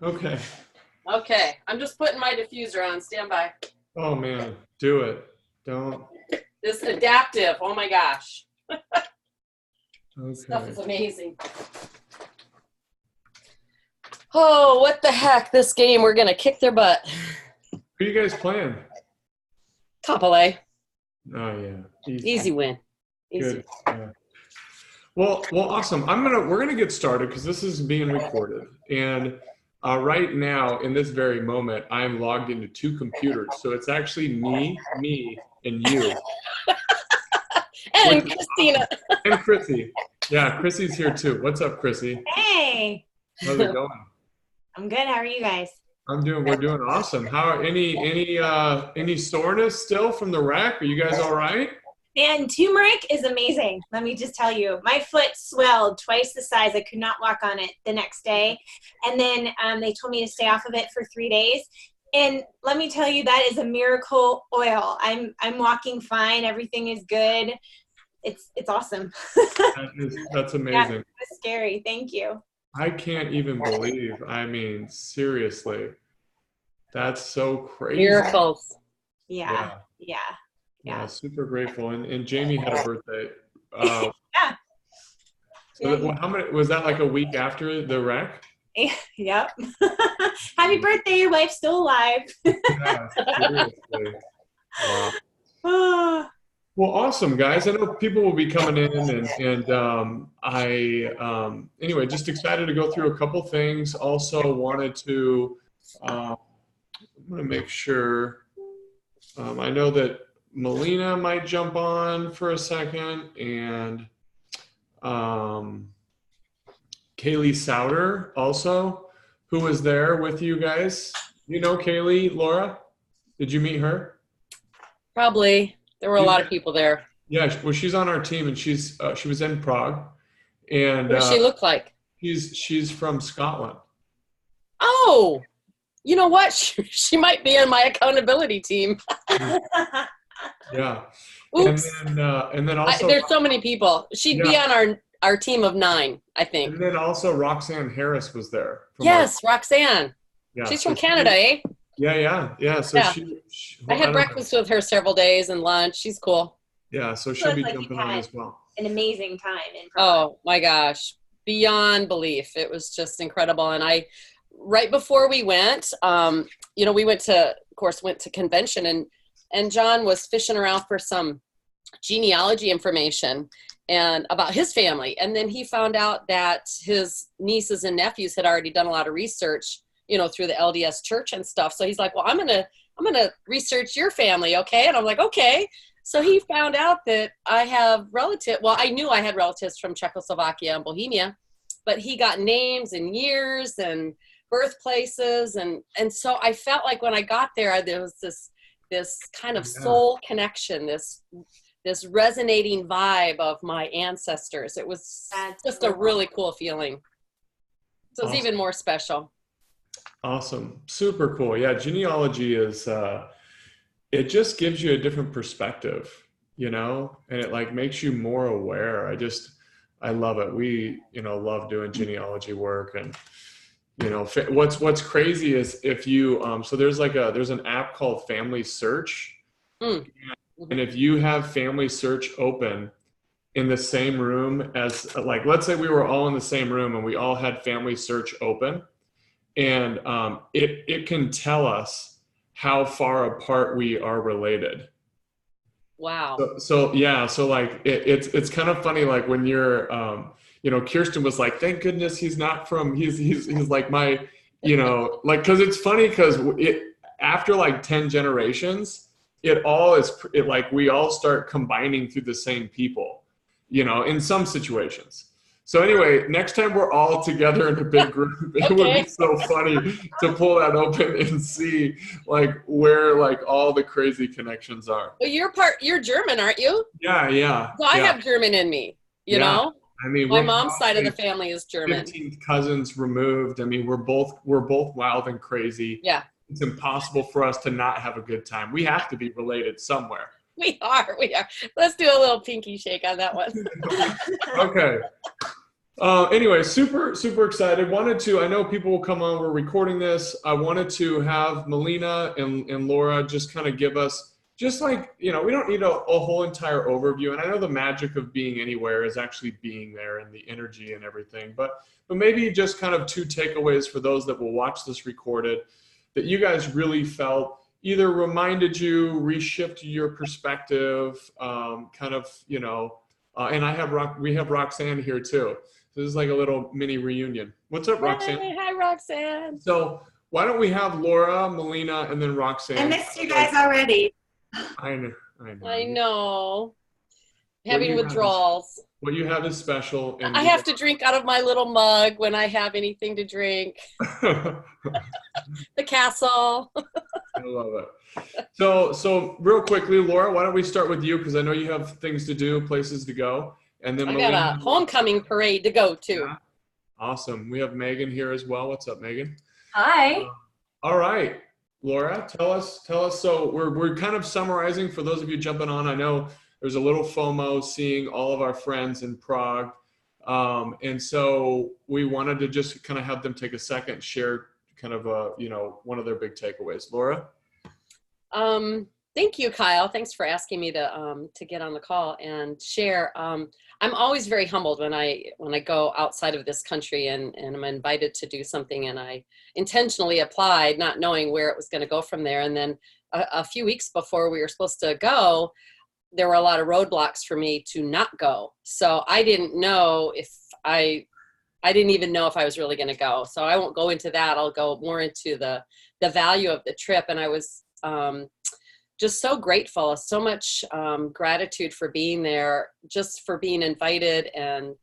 Okay. Okay, I'm just putting my diffuser on. Stand by. Oh man, do it. Don't. This adaptive. Oh my gosh. Stuff Okay. is amazing. Oh, what the heck? This game, we're going to kick their butt. Who you guys playing? Kapolei. Oh yeah. Easy win. Easy. Good. Yeah. Well, awesome. We're gonna get started because this is being recorded, and right now in this very moment, I'm logged into two computers, so it's actually me, and you, which And is Christina. awesome. And Chrissy. Yeah, Chrissy's here too. What's up, Chrissy? Hey, How's it going? I'm good. How are you guys? We're doing awesome. How any soreness still from the wreck? Are you guys all right? Man, turmeric is amazing. Let me just tell you, my foot swelled twice the size. I could not walk on it the next day. And then they told me to stay off of it for 3 days. And let me tell you, that is a miracle oil. I'm walking fine. Everything is good. It's awesome. That's Yeah, amazing. it's scary. Thank you. I can't even believe. I mean, seriously, that's so crazy. Miracles. Yeah. Super grateful. And Jamie had a birthday. Uh, Yeah. so how many was that? Like a week after the wreck? Yep. Happy birthday. Your wife's still alive. Yeah, seriously. Wow. Well, awesome, guys. I know people will be coming in, and anyway, just excited to go through a couple things. Also wanted to, I'm going to make sure. I know that Melina might jump on for a second, and Kaylee Souter also, who was there with you guys. You know Kaylee, Laura? Did you meet her? Probably. There were a lot of people there. Yeah, well, she's on our team, and she was in Prague, and What does she look like? she's from Scotland. Oh, you know what? She might be on my accountability team. Yeah. Oops. And then also there's so many people. She'd be on our team of 9, I think. And then also Roxanne Harris was there. Yes, Roxanne. Yeah, she's from Canada, eh? Yeah. So yeah. I had breakfast with her several days and lunch. She's cool. Yeah, so she'll be jumping on as well. An amazing time in Prague. Oh my gosh, beyond belief! It was just incredible. And right before we went, we went to convention, and John was fishing around for some genealogy information and about his family, and then he found out that his nieces and nephews had already done a lot of research, through the LDS church and stuff. So he's like, well, I'm gonna research your family, okay? And I'm like, okay. So he found out that I have relatives. Well, I knew I had relatives from Czechoslovakia and Bohemia, but he got names and years and birthplaces, and so I felt like when I got there was this kind of soul connection, this resonating vibe of my ancestors. It was just a really cool feeling. So it's even more special. Awesome. Super cool. Yeah, genealogy is it just gives you a different perspective, and it like makes you more aware. I love it. We, love doing genealogy work, and what's crazy is if you so there's an app called Family Search. And if you have Family Search open in the same room as, like, let's say we were all in the same room and we all had Family Search open, and it can tell us how far apart we are related. Wow. So like it's kind of funny, like when you're Kirsten was like, thank goodness he's not from, he's like my, like, because it's funny because after like 10 generations, it like we all start combining through the same people, in some situations. So anyway, next time we're all together in a big group, it would be so funny to pull that open and see like where like all the crazy connections are. Well, you're German, aren't you? Yeah. So I have German in me, you know? I mean, my mom's side of the family is German. 15 cousins removed. I mean, we're both wild and crazy. Yeah. It's impossible for us to not have a good time. We have to be related somewhere. We are. Let's do a little pinky shake on that one. Okay. Anyway, super excited. I know people will come on, we're recording this. I wanted to have Melina and Laura just kind of give us, just like, we don't need a whole entire overview. And I know the magic of being anywhere is actually being there and the energy and everything, but maybe just kind of 2 takeaways for those that will watch this recorded that you guys really felt either reminded you, reshifted your perspective, kind of, and we have Roxanne here too. So this is like a little mini reunion. What's up, Roxanne? Hey, hi, Roxanne. So why don't we have Laura, Melina, and then Roxanne? I missed you guys already. I know. I know. What Having you withdrawals. What you have is special. And I have to drink out of my little mug when I have anything to drink. The castle. I love it. So real quickly, Laura, why don't we start with you? Because I know you have things to do, places to go. And then I got a homecoming parade to go to. Yeah. Awesome. We have Megan here as well. What's up, Megan? Hi. All right, Laura, tell us. So we're kind of summarizing for those of you jumping on. I know there's a little FOMO seeing all of our friends in Prague. And so we wanted to just kind of have them take a second, share kind of one of their big takeaways. Laura? Thank you, Kyle. Thanks for asking me to get on the call and share. I'm always very humbled when I go outside of this country and I'm invited to do something, and I intentionally applied, not knowing where it was going to go from there. And then a few weeks before we were supposed to go, there were a lot of roadblocks for me to not go. So I didn't know if I didn't even know if I was really going to go. So I won't go into that. I'll go more into the value of the trip. And I was just so grateful, so much gratitude for being there, just for being invited, and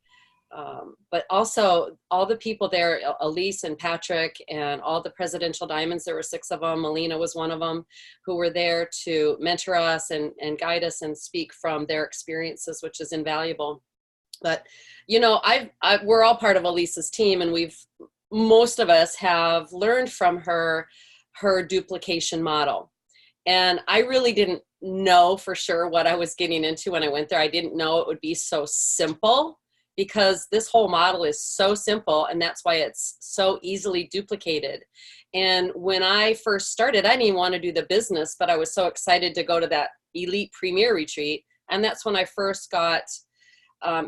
but also all the people there, Elise and Patrick and all the Presidential Diamonds, there were 6 of them, Melina was one of them, who were there to mentor us and guide us and speak from their experiences, which is invaluable. But, we're all part of Elise's team, and most of us have learned from her duplication model. And I really didn't know for sure what I was getting into when I went there. I didn't know it would be so simple, because this whole model is so simple, and that's why it's so easily duplicated. And when I first started, I didn't even want to do the business, but I was so excited to go to that elite premier retreat. And that's when I first got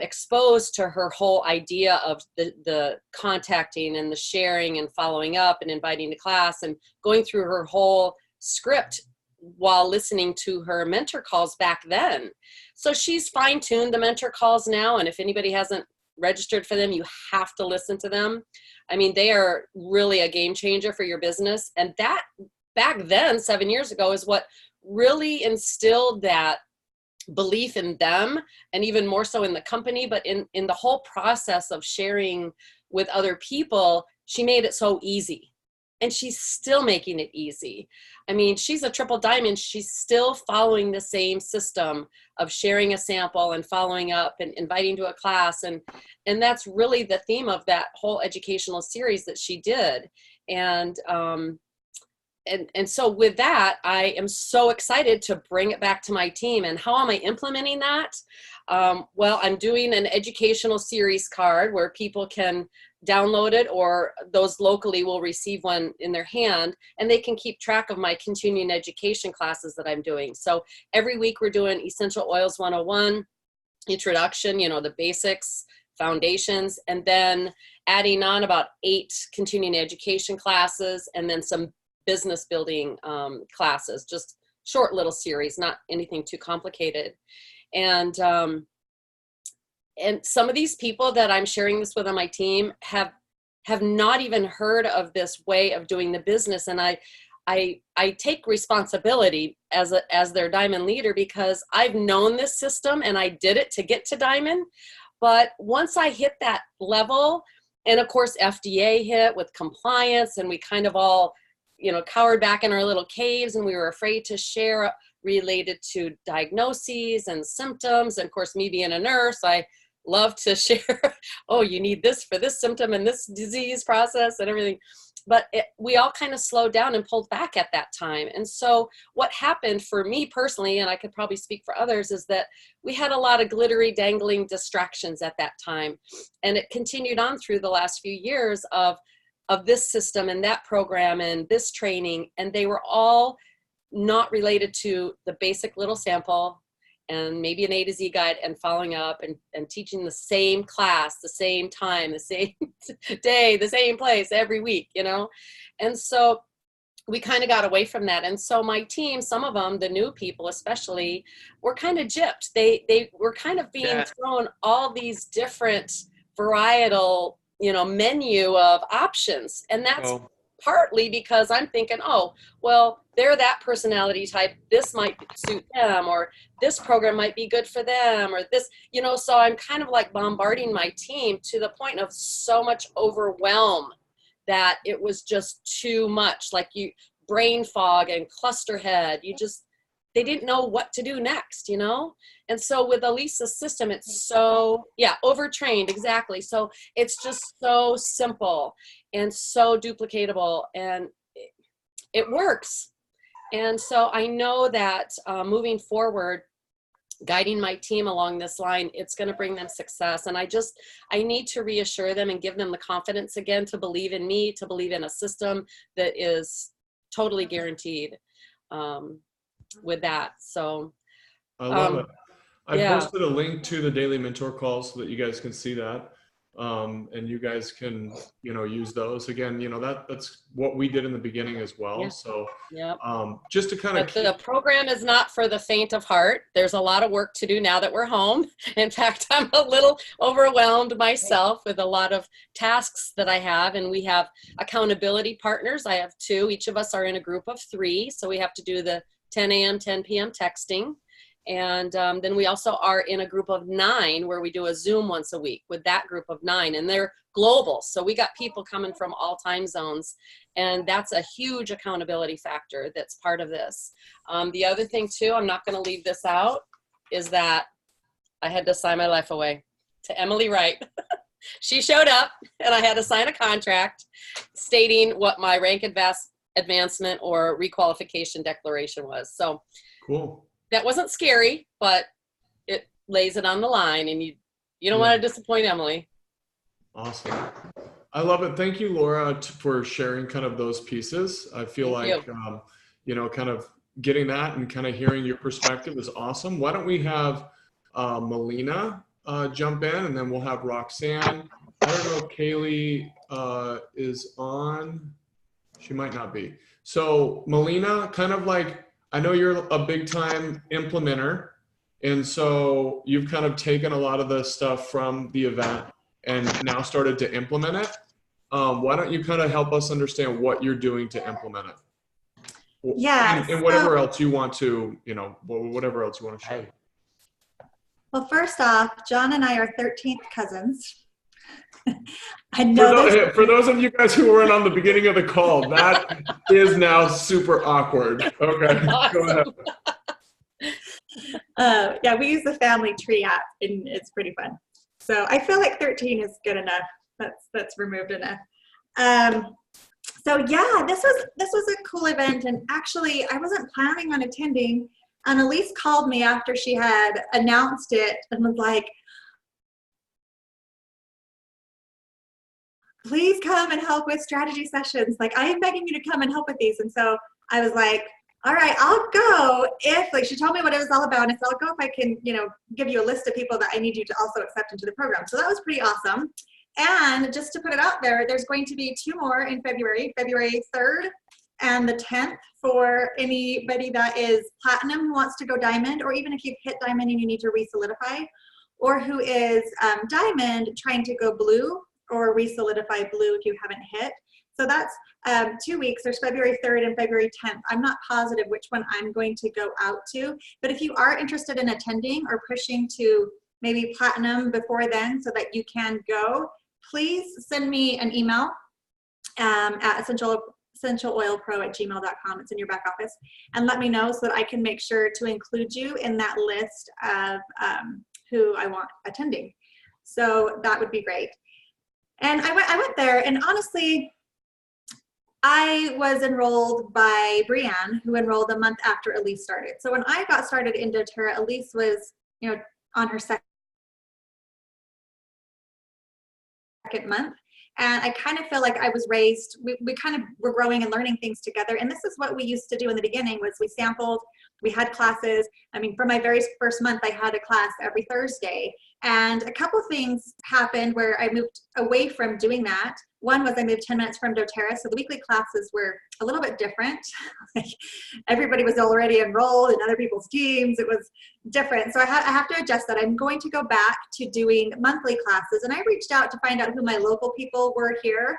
exposed to her whole idea of the contacting and the sharing and following up and inviting to class and going through her whole script while listening to her mentor calls back then. So she's fine-tuned the mentor calls now, and if anybody hasn't registered for them, you have to listen to them. I mean, they are really a game changer for your business. And that back then, 7 years ago, is what really instilled that belief in them, and even more so in the company, but in the whole process of sharing with other people. She made it so easy. And she's still making it easy. I mean, she's a triple diamond. She's still following the same system of sharing a sample and following up and inviting to a class. And that's really the theme of that whole educational series that she did. And so with that, I am so excited to bring it back to my team. And how am I implementing that? Well, I'm doing an educational series card where people can download it, or those locally will receive one in their hand, and they can keep track of my continuing education classes that I'm doing. So every week we're doing Essential Oils 101, introduction, the basics, foundations, and then adding on about 8 continuing education classes, and then some business building classes, just short little series, not anything too complicated. And some of these people that I'm sharing this with on my team have not even heard of this way of doing the business. And I take responsibility as their diamond leader, because I've known this system and I did it to get to diamond. But once I hit that level, and of course FDA hit with compliance, and we kind of all, cowered back in our little caves, and we were afraid to share related to diagnoses and symptoms. And of course, me being a nurse, I love to share, oh, you need this for this symptom and this disease process and everything. we all kind of slowed down and pulled back at that time. And so what happened for me personally, and I could probably speak for others, is that we had a lot of glittery, dangling distractions at that time. And it continued on through the last few years of this system and that program and this training. And they were all not related to the basic little sample and maybe an A to Z guide and following up and teaching the same class, the same time, the same day, the same place every week, you know? And so we kind of got away from that. And so my team, some of them, the new people especially, were kind of gypped. They were kind of being thrown all these different varietal, you know, menu of options. And that's partly because I'm thinking, oh, well, they're that personality type. This might suit them, or this program might be good for them, or this, you know, so I'm kind of like bombarding my team to the point of so much overwhelm that it was just too much, like brain fog and cluster head. They didn't know what to do next, you know? And so with Elisa's system, it's so, overtrained, exactly. So it's just so simple and so duplicatable, and it works. And so I know that moving forward, guiding my team along this line, it's going to bring them success. And I need to reassure them and give them the confidence again to believe in me, to believe in a system that is totally guaranteed with that. So I love it. I posted a link to the daily mentor calls so that you guys can see that. And you guys can, you know, use those again, you know, that's what we did in the beginning as well. Yeah. So, just to kind of the program is not for the faint of heart. There's a lot of work to do now that we're home. In fact, I'm a little overwhelmed myself with a lot of tasks that I have, and we have accountability partners. I have 2, each of us are in a group of 3. So we have to do the 10 a.m., 10 p.m. texting. And then we also are in a group of 9 where we do a Zoom once a week with that group of 9, and they're global. So we got people coming from all time zones, and that's a huge accountability factor that's part of this. The other thing too, I'm not going to leave this out, is that I had to sign my life away to Emily Wright. She showed up and I had to sign a contract stating what my rank advancement or requalification declaration was. So cool. That wasn't scary, but it lays it on the line, and you don't want to disappoint Emily. Awesome. I love it. Thank you, Laura, for sharing kind of those pieces. I feel you know, kind of getting that and kind of hearing your perspective is awesome. Why don't we have Melina jump in, and then we'll have Roxanne. I don't know if Kaylee is on. She might not be. So Melina, kind of like, I know you're a big time implementer, and so you've kind of taken a lot of the stuff from the event and now started to implement it. Why don't you kind of help us understand what you're doing to implement it? Yeah. And whatever else you want to, you know, whatever else you want to share. Well, first off, John and I are 13th cousins. I know for those of you guys who weren't on the beginning of the call, that is now super awkward. Okay, awesome. Go ahead. Yeah, we use the family tree app, and it's pretty fun. So I feel like 13 is good enough. That's removed enough. So yeah, this was a cool event, and actually I wasn't planning on attending. And Elise called me after she had announced it and was like, please come and help with strategy sessions. Like, I am begging you to come and help with these. And so I was like, all right, I'll go if, like, she told me what it was all about. And I said, I'll go if I can, you know, give you a list of people that I need you to also accept into the program. So that was pretty awesome. And just to put it out there, there's going to be 2 more in February 3rd and the 10th, for anybody that is platinum who wants to go diamond, or even if you've hit diamond and you need to re-solidify, or who is diamond trying to go blue, or re-solidify blue if you haven't hit. So that's 2 weeks. There's February 3rd and February 10th. I'm not positive which one I'm going to go out to, but if you are interested in attending or pushing to maybe platinum before then so that you can go, please send me an email at essentialoilpro@gmail.com. It's in your back office, and let me know so that I can make sure to include you in that list of who I want attending. So that would be great. And I went there, and honestly, I was enrolled by Brianne, who enrolled a month after Elise started. So when I got started in doTERRA, Elise was, you know, on her second month. And I kind of feel like I was raised, we kind of were growing and learning things together. And this is what we used to do in the beginning was we sampled, we had classes. I mean, for my very first month, I had a class every Thursday. And a couple things happened where I moved away from doing that. One was I moved 10 minutes from doTERRA, so the weekly classes were a little bit different. Like everybody was already enrolled in other people's teams. It was different. So I have to adjust that. I'm going to go back to doing monthly classes. And I reached out to find out who my local people were here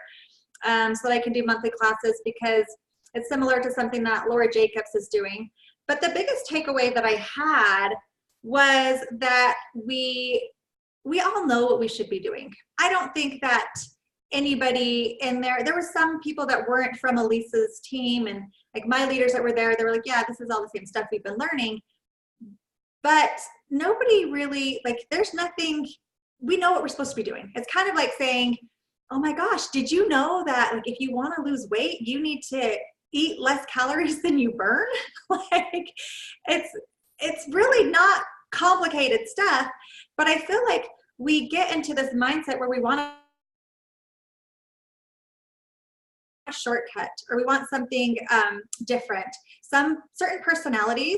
so that I can do monthly classes because it's similar to something that Laura Jacobs is doing. But the biggest takeaway that I had was that we all know what we should be doing. I don't think that anybody in there were some people that weren't from Elisa's team, and like my leaders that were there, they were like, yeah, this is all the same stuff we've been learning. But nobody really, like, there's nothing, we know what we're supposed to be doing. It's kind of like saying, oh my gosh, did you know that like if you want to lose weight, you need to eat less calories than you burn? Like it's really not complicated stuff, but I feel like we get into this mindset where we want a shortcut or we want something different. Some certain personalities,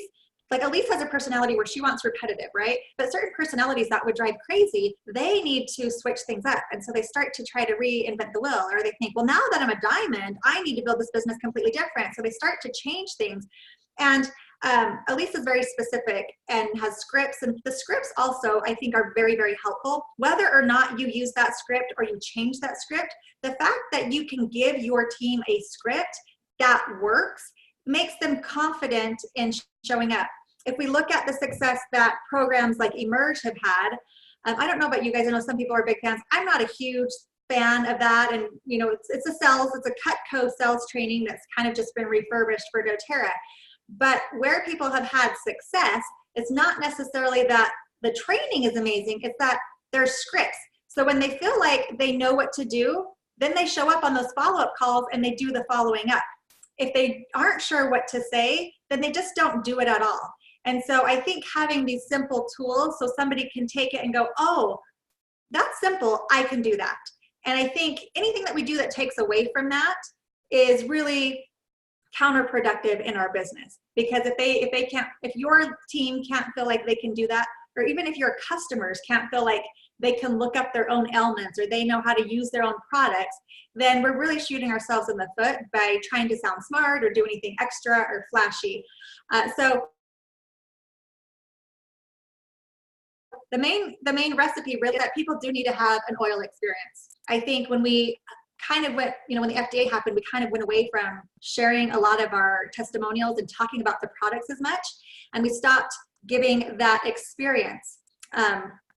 like Elise has a personality where she wants repetitive, right? But certain personalities that would drive crazy, they need to switch things up. And so they start to try to reinvent the wheel, or they think, well, now that I'm a diamond, I need to build this business completely different. So they start to change things. And Elise is very specific and has scripts, and the scripts also I think are very, very helpful. Whether or not you use that script or you change that script, the fact that you can give your team a script that works makes them confident in showing up. If we look at the success that programs like Emerge have had, I don't know about you guys, I know some people are big fans. I'm not a huge fan of that, and you know, it's a Cutco sales training that's kind of just been refurbished for doTERRA. But where people have had success, it's not necessarily that the training is amazing, it's that there's scripts. So when they feel like they know what to do, then they show up on those follow-up calls and they do the following up. If they aren't sure what to say, then they just don't do it at all. And so I think having these simple tools so somebody can take it and go, oh, that's simple, I can do that. And I think anything that we do that takes away from that is really counterproductive in our business, because if your team can't feel like they can do that, or even if your customers can't feel like they can look up their own ailments or they know how to use their own products, then we're really shooting ourselves in the foot by trying to sound smart or do anything extra or flashy. So the main recipe really is that people do need to have an oil experience. I think when we kind of went, when the FDA happened, we kind of went away from sharing a lot of our testimonials and talking about the products as much. And we stopped giving that experience,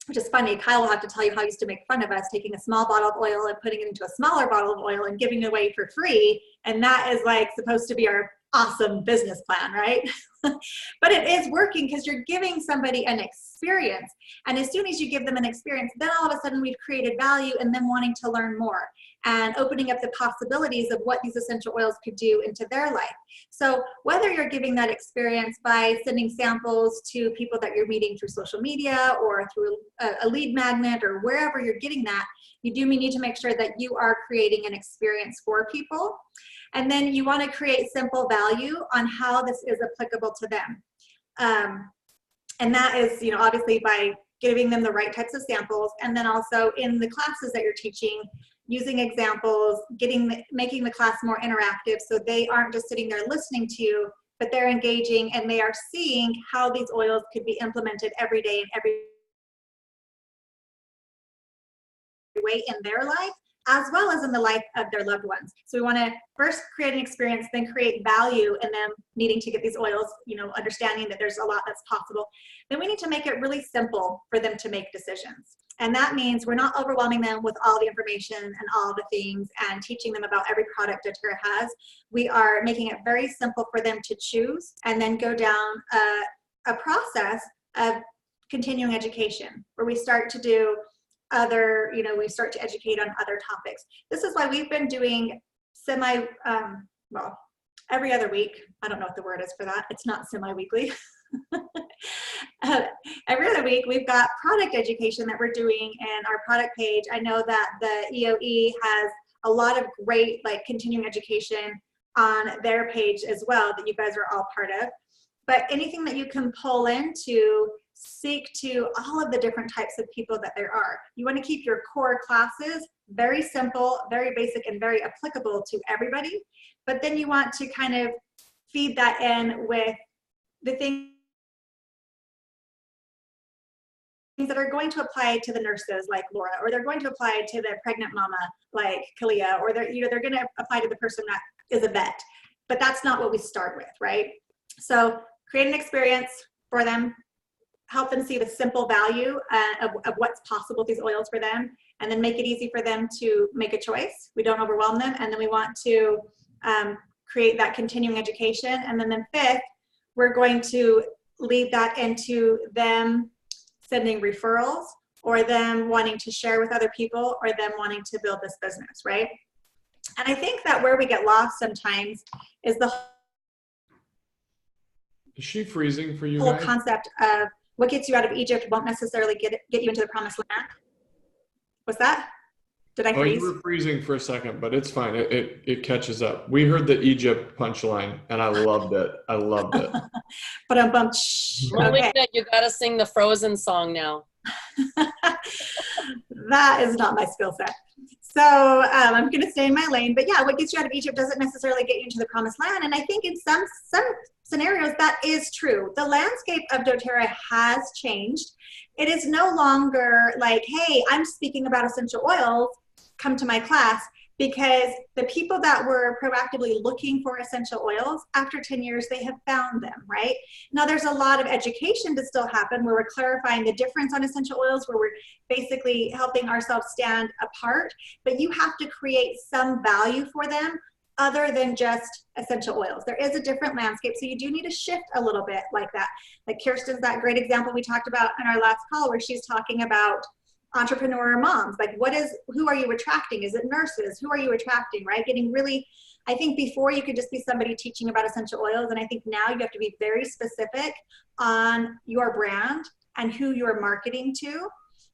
which is funny. Kyle will have to tell you how he used to make fun of us taking a small bottle of oil and putting it into a smaller bottle of oil and giving it away for free. And that is like supposed to be our awesome business plan, right? But it is working because you're giving somebody an experience. And as soon as you give them an experience, then all of a sudden we've created value and them wanting to learn more and opening up the possibilities of what these essential oils could do into their life. So whether you're giving that experience by sending samples to people that you're meeting through social media or through a lead magnet or wherever you're getting that, you do need to make sure that you are creating an experience for people. And then you want to create simple value on how this is applicable to them. And that is, obviously by giving them the right types of samples, and then also in the classes that you're teaching, using examples, making the class more interactive so they aren't just sitting there listening to you, but they're engaging and they are seeing how these oils could be implemented every day in every way in their life, as well as in the life of their loved ones. So we want to first create an experience, then create value in them needing to get these oils, understanding that there's a lot that's possible. Then we need to make it really simple for them to make decisions. And that means we're not overwhelming them with all the information and all the things and teaching them about every product doTERRA has. We are making it very simple for them to choose and then go down a process of continuing education where we start to do we start to educate on other topics. This is why we've been doing well, every other week. I don't know what the word is for that. It's not semi-weekly. Every other week, we've got product education that we're doing in our product page. I know that the EOE has a lot of great like continuing education on their page as well that you guys are all part of. But anything that you can pull into, speak to all of the different types of people that there are. You want to keep your core classes very simple, very basic, and very applicable to everybody. But then you want to kind of feed that in with the things that are going to apply to the nurses like Laura, or they're going to apply to the pregnant mama like Kalia, or they're going to apply to the person that is a vet. But that's not what we start with, right? So create an experience for them, help them see the simple value of what's possible with these oils for them, and then make it easy for them to make a choice. We don't overwhelm them. And then we want to create that continuing education. And then fifth, we're going to lead that into them sending referrals, or them wanting to share with other people, or them wanting to build this business, right? And I think that where we get lost sometimes is the Is she freezing for you whole guys? concept of what gets you out of Egypt won't necessarily get you into the promised land. What's that? Did I Oh, freeze? you were freezing for a second, but it's fine. It catches up. We heard the Egypt punchline, and I loved it. I loved it. But I'm bummed. Melina, Okay. you gotta sing the Frozen song now. That is not my skill set. So I'm going to stay in my lane. But yeah, what gets you out of Egypt doesn't necessarily get you into the promised land. And I think in some scenarios that is true. The landscape of doTERRA has changed. It is no longer like, hey, I'm speaking about essential oils, come to my class, because the people that were proactively looking for essential oils, after 10 years, they have found them, right? Now, there's a lot of education to still happen where we're clarifying the difference on essential oils, where we're basically helping ourselves stand apart, but you have to create some value for them other than just essential oils. There is a different landscape, so you do need to shift a little bit like that. Like Kirsten's that great example we talked about in our last call, where she's talking about entrepreneur moms. Like, who are you attracting? Is it nurses? Who are you attracting, right? Getting really, I think before you could just be somebody teaching about essential oils, and I think now you have to be very specific on your brand and who you're marketing to,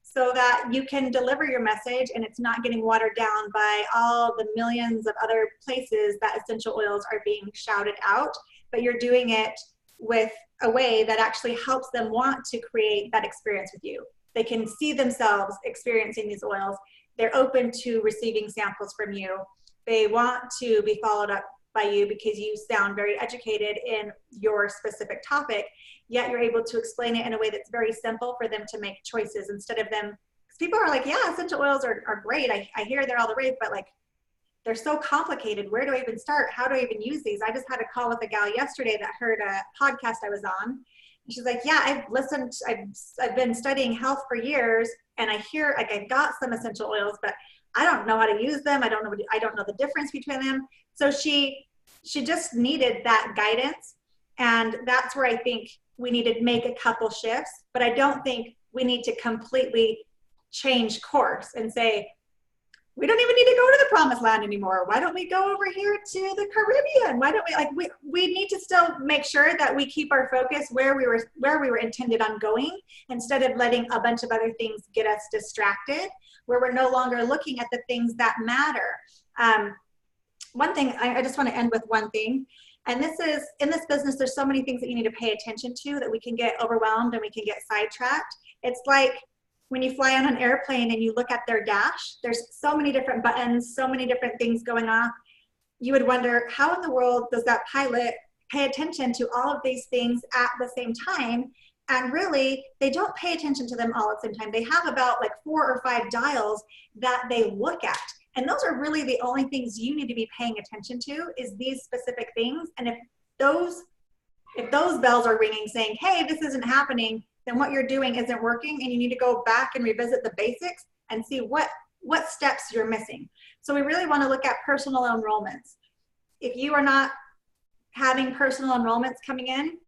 so that you can deliver your message and it's not getting watered down by all the millions of other places that essential oils are being shouted out, but you're doing it with a way that actually helps them want to create that experience with you. They can see themselves experiencing these oils. They're open to receiving samples from you. They want to be followed up by you because you sound very educated in your specific topic, yet you're able to explain it in a way that's very simple for them to make choices instead of them. Because people are like, yeah, essential oils are great. I hear they're all the rage, but like, they're so complicated. Where do I even start? How do I even use these? I just had a call with a gal yesterday that heard a podcast I was on. She's like, yeah, I've been studying health for years, and I hear, like, I've got some essential oils, but I don't know how to use them. I don't know the difference between them. So she just needed that guidance. And that's where I think we need to make a couple shifts, but I don't think we need to completely change course and say, we don't even need to go to the promised land anymore. Why don't we go over here to the Caribbean? Why don't we need to still make sure that we keep our focus where we were intended on going, instead of letting a bunch of other things get us distracted, where we're no longer looking at the things that matter. One thing, I just want to end with one thing. And this is, in this business, there's so many things that you need to pay attention to that we can get overwhelmed and we can get sidetracked. It's like when you fly on an airplane and you look at their dash, there's so many different buttons, so many different things going on. You would wonder, how in the world does that pilot pay attention to all of these things at the same time? And really, they don't pay attention to them all at the same time. They have about like 4 or 5 dials that they look at. And those are really the only things you need to be paying attention to, is these specific things. And if those bells are ringing saying, hey, this isn't happening, then what you're doing isn't working, and you need to go back and revisit the basics and see what steps you're missing. So we really want to look at personal enrollments. If you are not having personal enrollments coming in,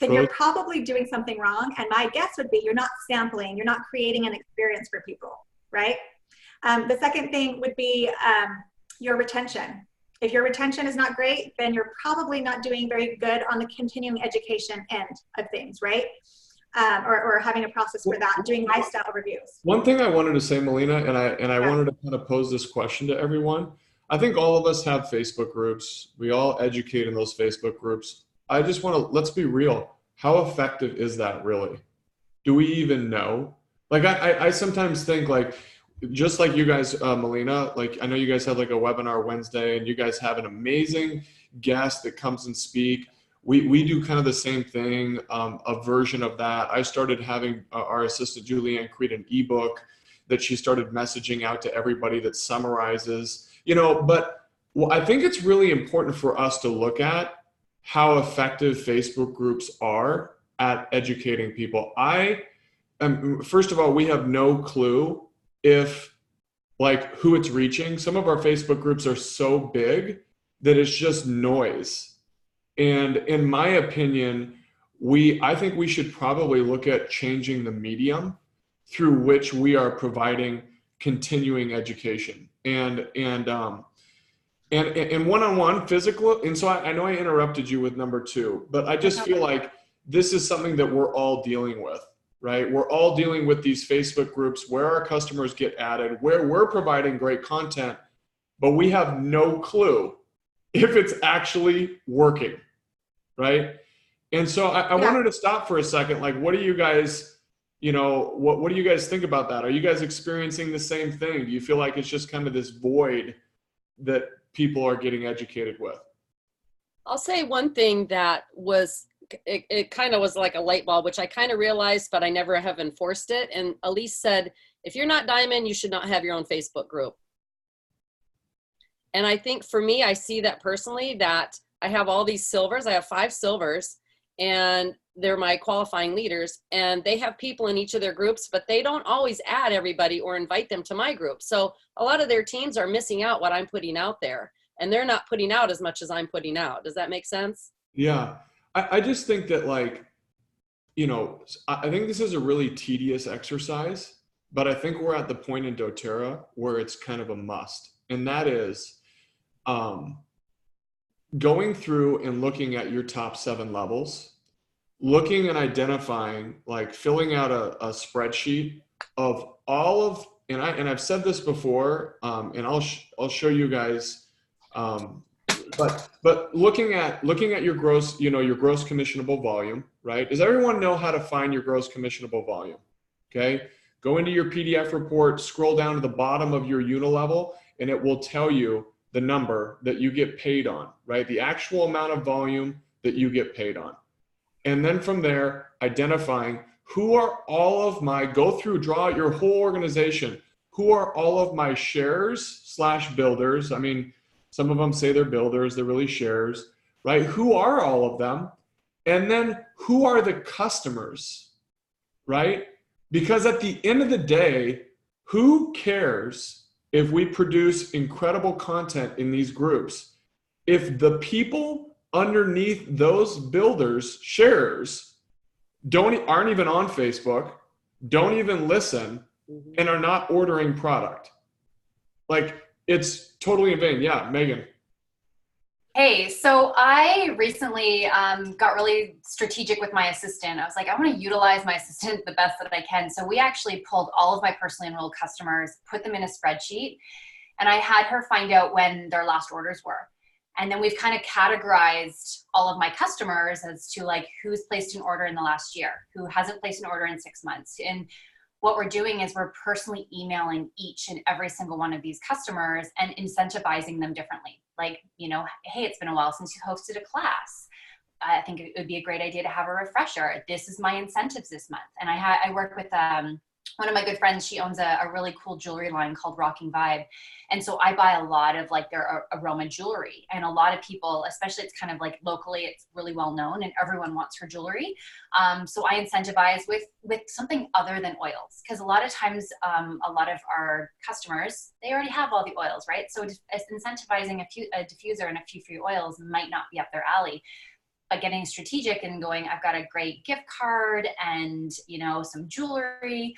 then you're probably doing something wrong. And my guess would be you're not sampling, you're not creating an experience for people, right? The second thing would be your retention. If your retention is not great, then you're probably not doing very good on the continuing education end of things, right? Or having a process for that, doing lifestyle reviews. One thing I wanted to say, Melina, and I wanted to kind of pose this question to everyone. I think all of us have Facebook groups. We all educate in those Facebook groups. I just want to, let's be real. How effective is that really? Do we even know? Like, I sometimes think, like, just like you guys, Melina, like, I know you guys had like a webinar Wednesday and you guys have an amazing guest that comes and speak. We do kind of the same thing, a version of that. I started having our assistant Julianne create an ebook that she started messaging out to everybody that summarizes, you know, but I think it's really important for us to look at how effective Facebook groups are at educating people. First of all, we have no clue if, like, who it's reaching. Some of our Facebook groups are so big that it's just noise. And in my opinion, I think we should probably look at changing the medium through which we are providing continuing education and one-on-one physical. And so I know I interrupted you with number 2, but I just feel like this is something that we're all dealing with, right? We're all dealing with these Facebook groups where our customers get added, where we're providing great content, but we have no clue if it's actually working, right? And so I wanted to stop for a second. Like, what do you guys, you know, what do you guys think about that? Are you guys experiencing the same thing? Do you feel like it's just kind of this void that people are getting educated with? I'll say one thing that was, it kind of was like a light bulb, which I kind of realized, but I never have enforced it. And Elise said, if you're not diamond, you should not have your own Facebook group. And I think for me, I see that personally, that I have all these silvers. I have 5 silvers, and they're my qualifying leaders, and they have people in each of their groups, but they don't always add everybody or invite them to my group. So a lot of their teams are missing out what I'm putting out there, and they're not putting out as much as I'm putting out. Does that make sense? Yeah. I just think that, like, you know, I think this is a really tedious exercise, but I think we're at the point in doTERRA where it's kind of a must. And that is going through and looking at your top 7 levels, looking and identifying, like filling out a spreadsheet of all of, and I've said this before, and I'll show you guys, but looking at your gross, you know, your gross commissionable volume, right? Does everyone know how to find your gross commissionable volume? Okay. Go into your PDF report, scroll down to the bottom of your unilevel, and it will tell you the number that you get paid on, right? The actual amount of volume that you get paid on. And then from there, identifying who are all of my, draw out your whole organization. Who are all of my shares / builders? I mean, some of them say they're builders, they're really shares, right? Who are all of them? And then who are the customers, right? Because at the end of the day, who cares if we produce incredible content in these groups if the people underneath those builders' shares aren't even on Facebook, don't even listen, and are not ordering product? Like, it's totally in vain. Yeah, Megan. Hey, so I recently got really strategic with my assistant. I was like, I want to utilize my assistant the best that I can. So we actually pulled all of my personally enrolled customers, put them in a spreadsheet, and I had her find out when their last orders were. And then we've kind of categorized all of my customers as to, like, who's placed an order in the last year, who hasn't placed an order in 6 months. And what we're doing is we're personally emailing each and every single one of these customers and incentivizing them differently. Like, you know, hey, it's been a while since you hosted a class. I think it would be a great idea to have a refresher. This is my incentives this month. And I work with one of my good friends. She owns a really cool jewelry line called Rocking Vibe. And so I buy a lot of, like, their aroma jewelry. And a lot of people, especially, it's kind of like locally, it's really well known and everyone wants her jewelry. So I incentivize with something other than oils. Because a lot of times, a lot of our customers, they already have all the oils, right? So incentivizing a diffuser and a few free oils might not be up their alley. But getting strategic and going, I've got a great gift card and, you know, some jewelry.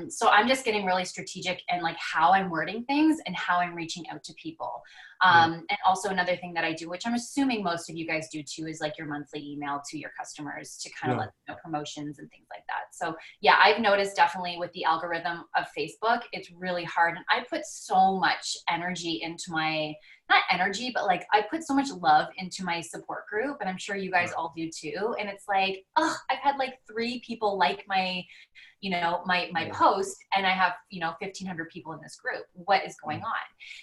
So I'm just getting really strategic in like how I'm wording things and how I'm reaching out to people. And also another thing that I do, which I'm assuming most of you guys do too, is like your monthly email to your customers to kind of let them know promotions and things like that. So yeah, I've noticed definitely with the algorithm of Facebook, it's really hard. And I put so much energy into my, not energy, but like I put so much love into my support group, and I'm sure you guys all do too. And it's like, oh, I've had like 3 people like my, you know, my post, and I have, you know, 1,500 people in this group. What is going on?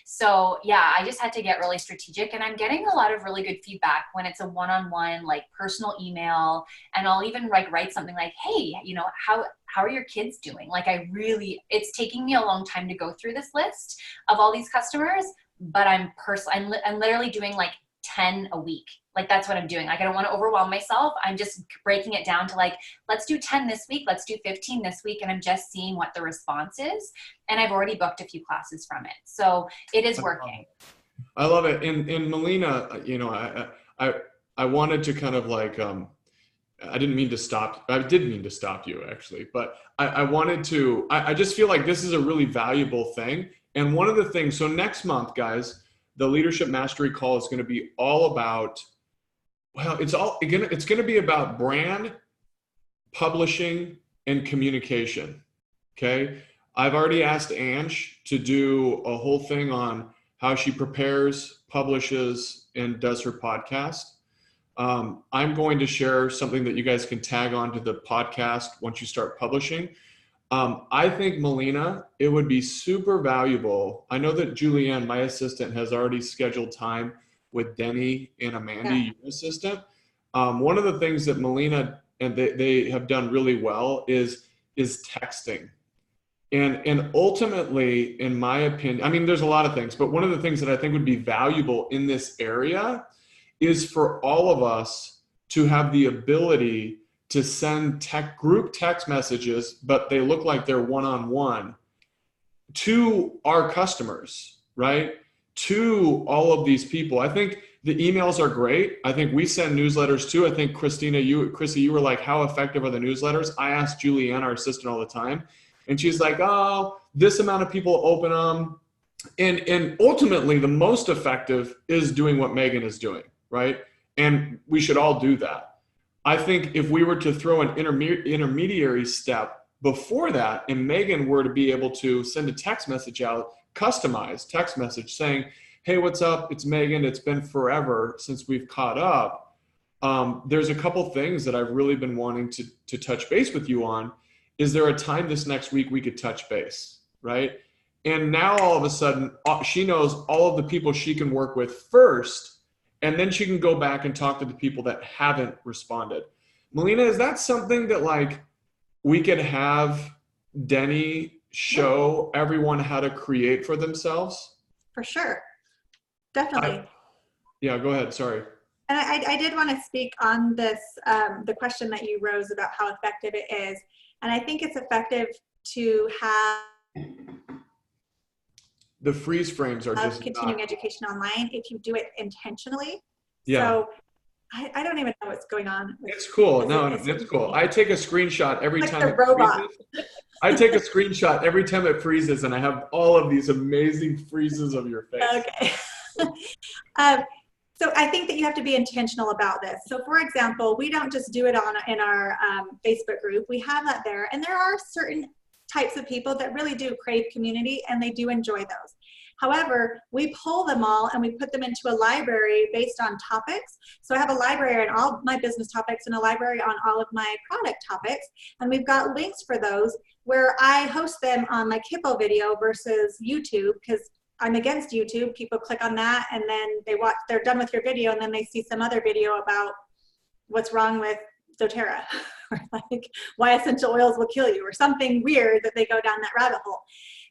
So yeah, I just had to get really strategic, and I'm getting a lot of really good feedback when it's a one-on-one, like personal email. And I'll even like write something like, hey, you know, how are your kids doing? Like it's taking me a long time to go through this list of all these customers, but I'm literally doing like 10 a week. Like that's what I'm doing. Like I don't want to overwhelm myself. I'm just breaking it down to like, let's do 10 this week. Let's do 15 this week. And I'm just seeing what the response is. And I've already booked a few classes from it. So it is working. I love it. And Melina, you know, I wanted to kind of like, I did mean to stop you actually, but I wanted to, I just feel like this is a really valuable thing. And one of the things, so next month, guys, the Leadership Mastery Call is going to be all about, well, it's going to be about brand, publishing, and communication. Okay. I've already asked Ange to do a whole thing on how she prepares, publishes, and does her podcast. I'm going to share something that you guys can tag onto the podcast once you start publishing. I think, Melina, it would be super valuable. I know that Julianne, my assistant, has already scheduled time with Denny and Amanda, your assistant. One of the things that Melina and they have done really well is texting. And ultimately, in my opinion, I mean, there's a lot of things, but one of the things that I think would be valuable in this area is for all of us to have the ability to send group text messages, but they look like they're one-on-one to our customers, right? To all of these people. I think the emails are great. I think we send newsletters too. I think Chrissy, you were like, how effective are the newsletters? I ask Julianne, our assistant, all the time. And she's like, oh, this amount of people open them. And ultimately, the most effective is doing what Megan is doing, right? And we should all do that. I think if we were to throw an intermediary step before that, and Megan were to be able to send a text message out, customized text message saying, hey, what's up? It's Megan. It's been forever since we've caught up. There's a couple things that I've really been wanting to touch base with you on. Is there a time this next week we could touch base, right? And now all of a sudden, she knows all of the people she can work with first, and then she can go back and talk to the people that haven't responded. Melina, is that something that like we could have Denny show everyone how to create for themselves? For sure. Definitely. Yeah, go ahead. Sorry. And I did want to speak on this, the question that you rose about how effective it is. And I think it's effective to have the freeze frames are just continuing education online if you do it intentionally. Yeah. So I don't even know what's going on. It's cool. It's cool. I take a screenshot every time it freezes. I take a screenshot every time it freezes, and I have all of these amazing freezes of your face. Okay. So I think that you have to be intentional about this. So for example, we don't just do it in our Facebook group. We have that there, and there are certain types of people that really do crave community, and they do enjoy those. However, we pull them all and we put them into a library based on topics. So I have a library on all my business topics and a library on all of my product topics. And we've got links for those where I host them on my Kippo video versus YouTube, because I'm against YouTube. People click on that and then they're done with your video, and then they see some other video about what's wrong with doTERRA, or like why essential oils will kill you, or something weird that they go down that rabbit hole.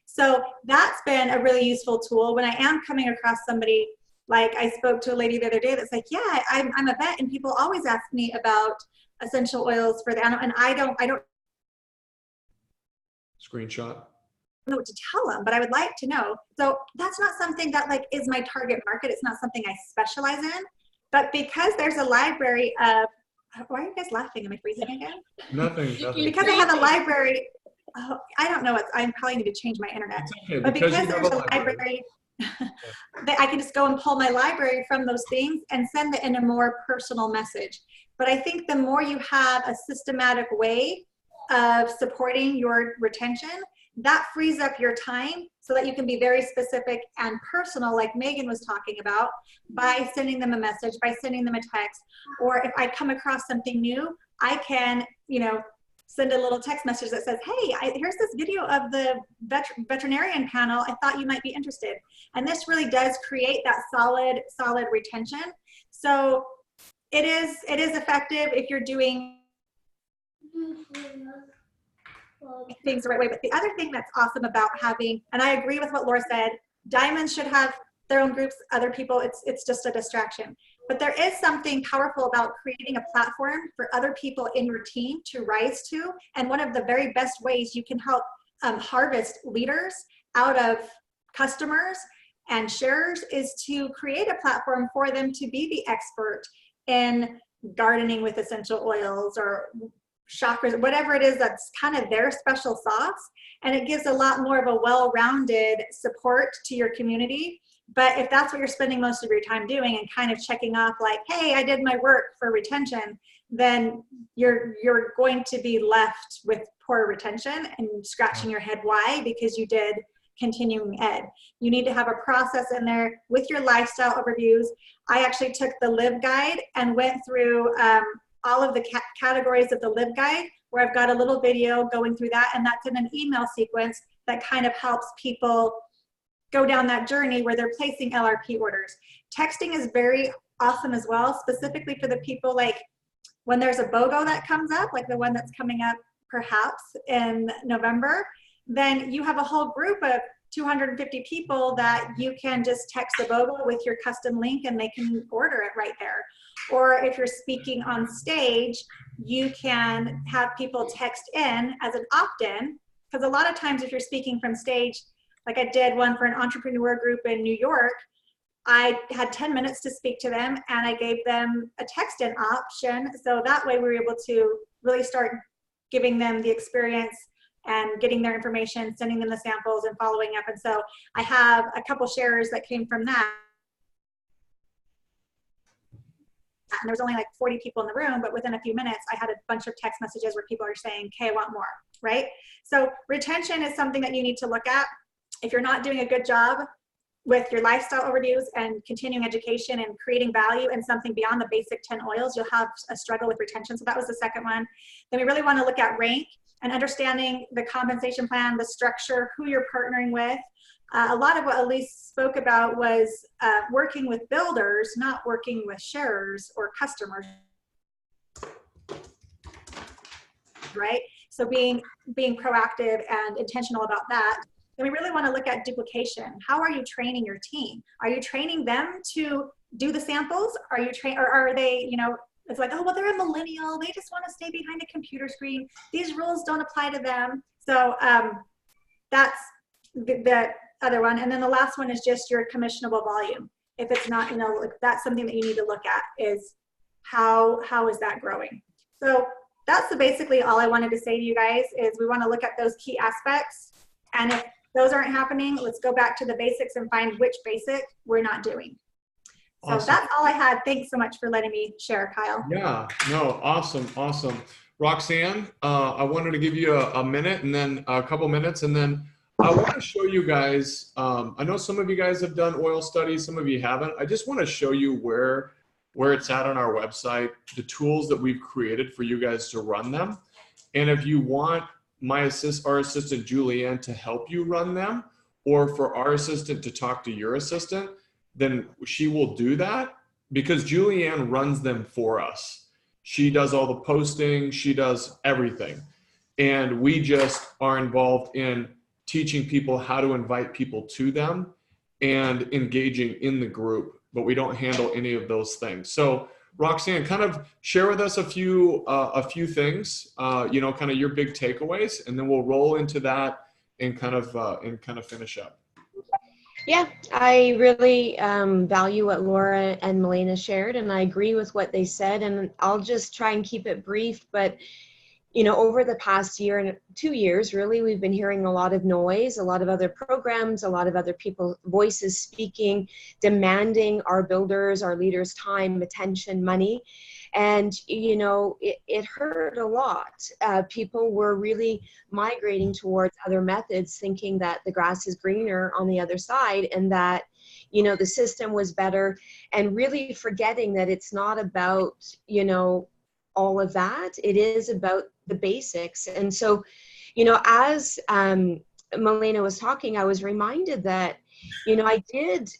So that's been a really useful tool. When I am coming across somebody, like I spoke to a lady the other day that's like, yeah, I'm a vet, and people always ask me about essential oils for the animal, and I don't screenshot. know what to tell them, but I would like to know. So that's not something that like is my target market. It's not something I specialize in, but because there's a library of, why are you guys laughing? Am I freezing again? Nothing. Because I have a library I don't know. I probably need to change my internet. It's okay, But because because you have there's a a library. library, I can just go and pull my library from those things and send it in a more personal message. But I think the more you have a systematic way of supporting your retention, that frees up your time so that you can be very specific and personal, like Megan was talking about, by sending them a message, by sending them a text, or if I come across something new, I can, send a little text message that says, hey, here's this video of the veterinarian panel. I thought you might be interested. And this really does create that solid retention. So it is effective if you're doing things the right way. But the other thing that's awesome about having, and I agree with what Laura said, diamonds should have their own groups, other people, it's just a distraction. But there is something powerful about creating a platform for other people in your team to rise to. And one of the very best ways you can help harvest leaders out of customers and sharers is to create a platform for them to be the expert in gardening with essential oils or chakras, whatever it is that's kind of their special sauce. And it gives a lot more of a well-rounded support to your community. But if that's what you're spending most of your time doing and kind of checking off like, hey, I did my work for retention, then you're going to be left with poor retention and scratching your head why, because you did continuing ed. You need to have a process in there with your lifestyle overviews. I actually took the Live Guide and went through all of the categories of the Live Guide, where I've got a little video going through that, and that's in an email sequence that kind of helps people go down that journey where they're placing LRP orders. Texting is very awesome as well, specifically for the people like when there's a BOGO that comes up, like the one that's coming up perhaps in November, then you have a whole group of 250 people that you can just text the BOGO with your custom link and they can order it right there. Or if you're speaking on stage, you can have people text in as an opt-in, because a lot of times if you're speaking from stage, like I did one for an entrepreneur group in New York, I had 10 minutes to speak to them and I gave them a text-in option. So that way we were able to really start giving them the experience and getting their information, sending them the samples and following up. And so I have a couple sharers that came from that. And there was only like 40 people in the room, but within a few minutes, I had a bunch of text messages where people are saying, okay, I want more, right? So retention is something that you need to look at. If you're not doing a good job with your lifestyle overviews and continuing education and creating value and something beyond the basic 10 oils, you'll have a struggle with retention. So that was the second one. Then we really want to look at rank and understanding the compensation plan, the structure, who you're partnering with. A lot of what Elise spoke about was working with builders, not working with sharers or customers, right? So being proactive and intentional about that. And we really want to look at duplication. How are you training your team? Are you training them to do the samples? Are you or are they, it's like, oh, well, they're a millennial. They just want to stay behind a computer screen. These rules don't apply to them. So that's the other one. And then the last one is just your commissionable volume. If it's not, like that's something that you need to look at is how is that growing? So that's basically all I wanted to say to you guys is we want to look at those key aspects. And if those aren't happening, let's go back to the basics and find which basic we're not doing. So Awesome. That's all I had. Thanks so much for letting me share, Kyle. Yeah, no, awesome. Roxanne, I wanted to give you a minute and then a couple minutes, and then I want to show you guys, I know some of you guys have done oil studies, some of you haven't. I just want to show you where it's at on our website, the tools that we've created for you guys to run them. And if you want our assistant Julianne to help you run them, or for our assistant to talk to your assistant, then she will do that because Julianne runs them for us. She does all the posting, she does everything. And we just are involved in teaching people how to invite people to them and engaging in the group, but we don't handle any of those things. So Roxanne, kind of share with us a few things, kind of your big takeaways, and then we'll roll into that and kind of finish up. Yeah, I really value what Laura and Melina shared, and I agree with what they said, and I'll just try and keep it brief. But over the past year and 2 years, really, we've been hearing a lot of noise, a lot of other programs, a lot of other people, voices speaking, demanding our builders, our leaders' time, attention, money. And, it hurt a lot. People were really migrating towards other methods, thinking that the grass is greener on the other side and that, the system was better, and really forgetting that it's not about, all of that. It is about the basics. And so, as Melena was talking, I was reminded that, I did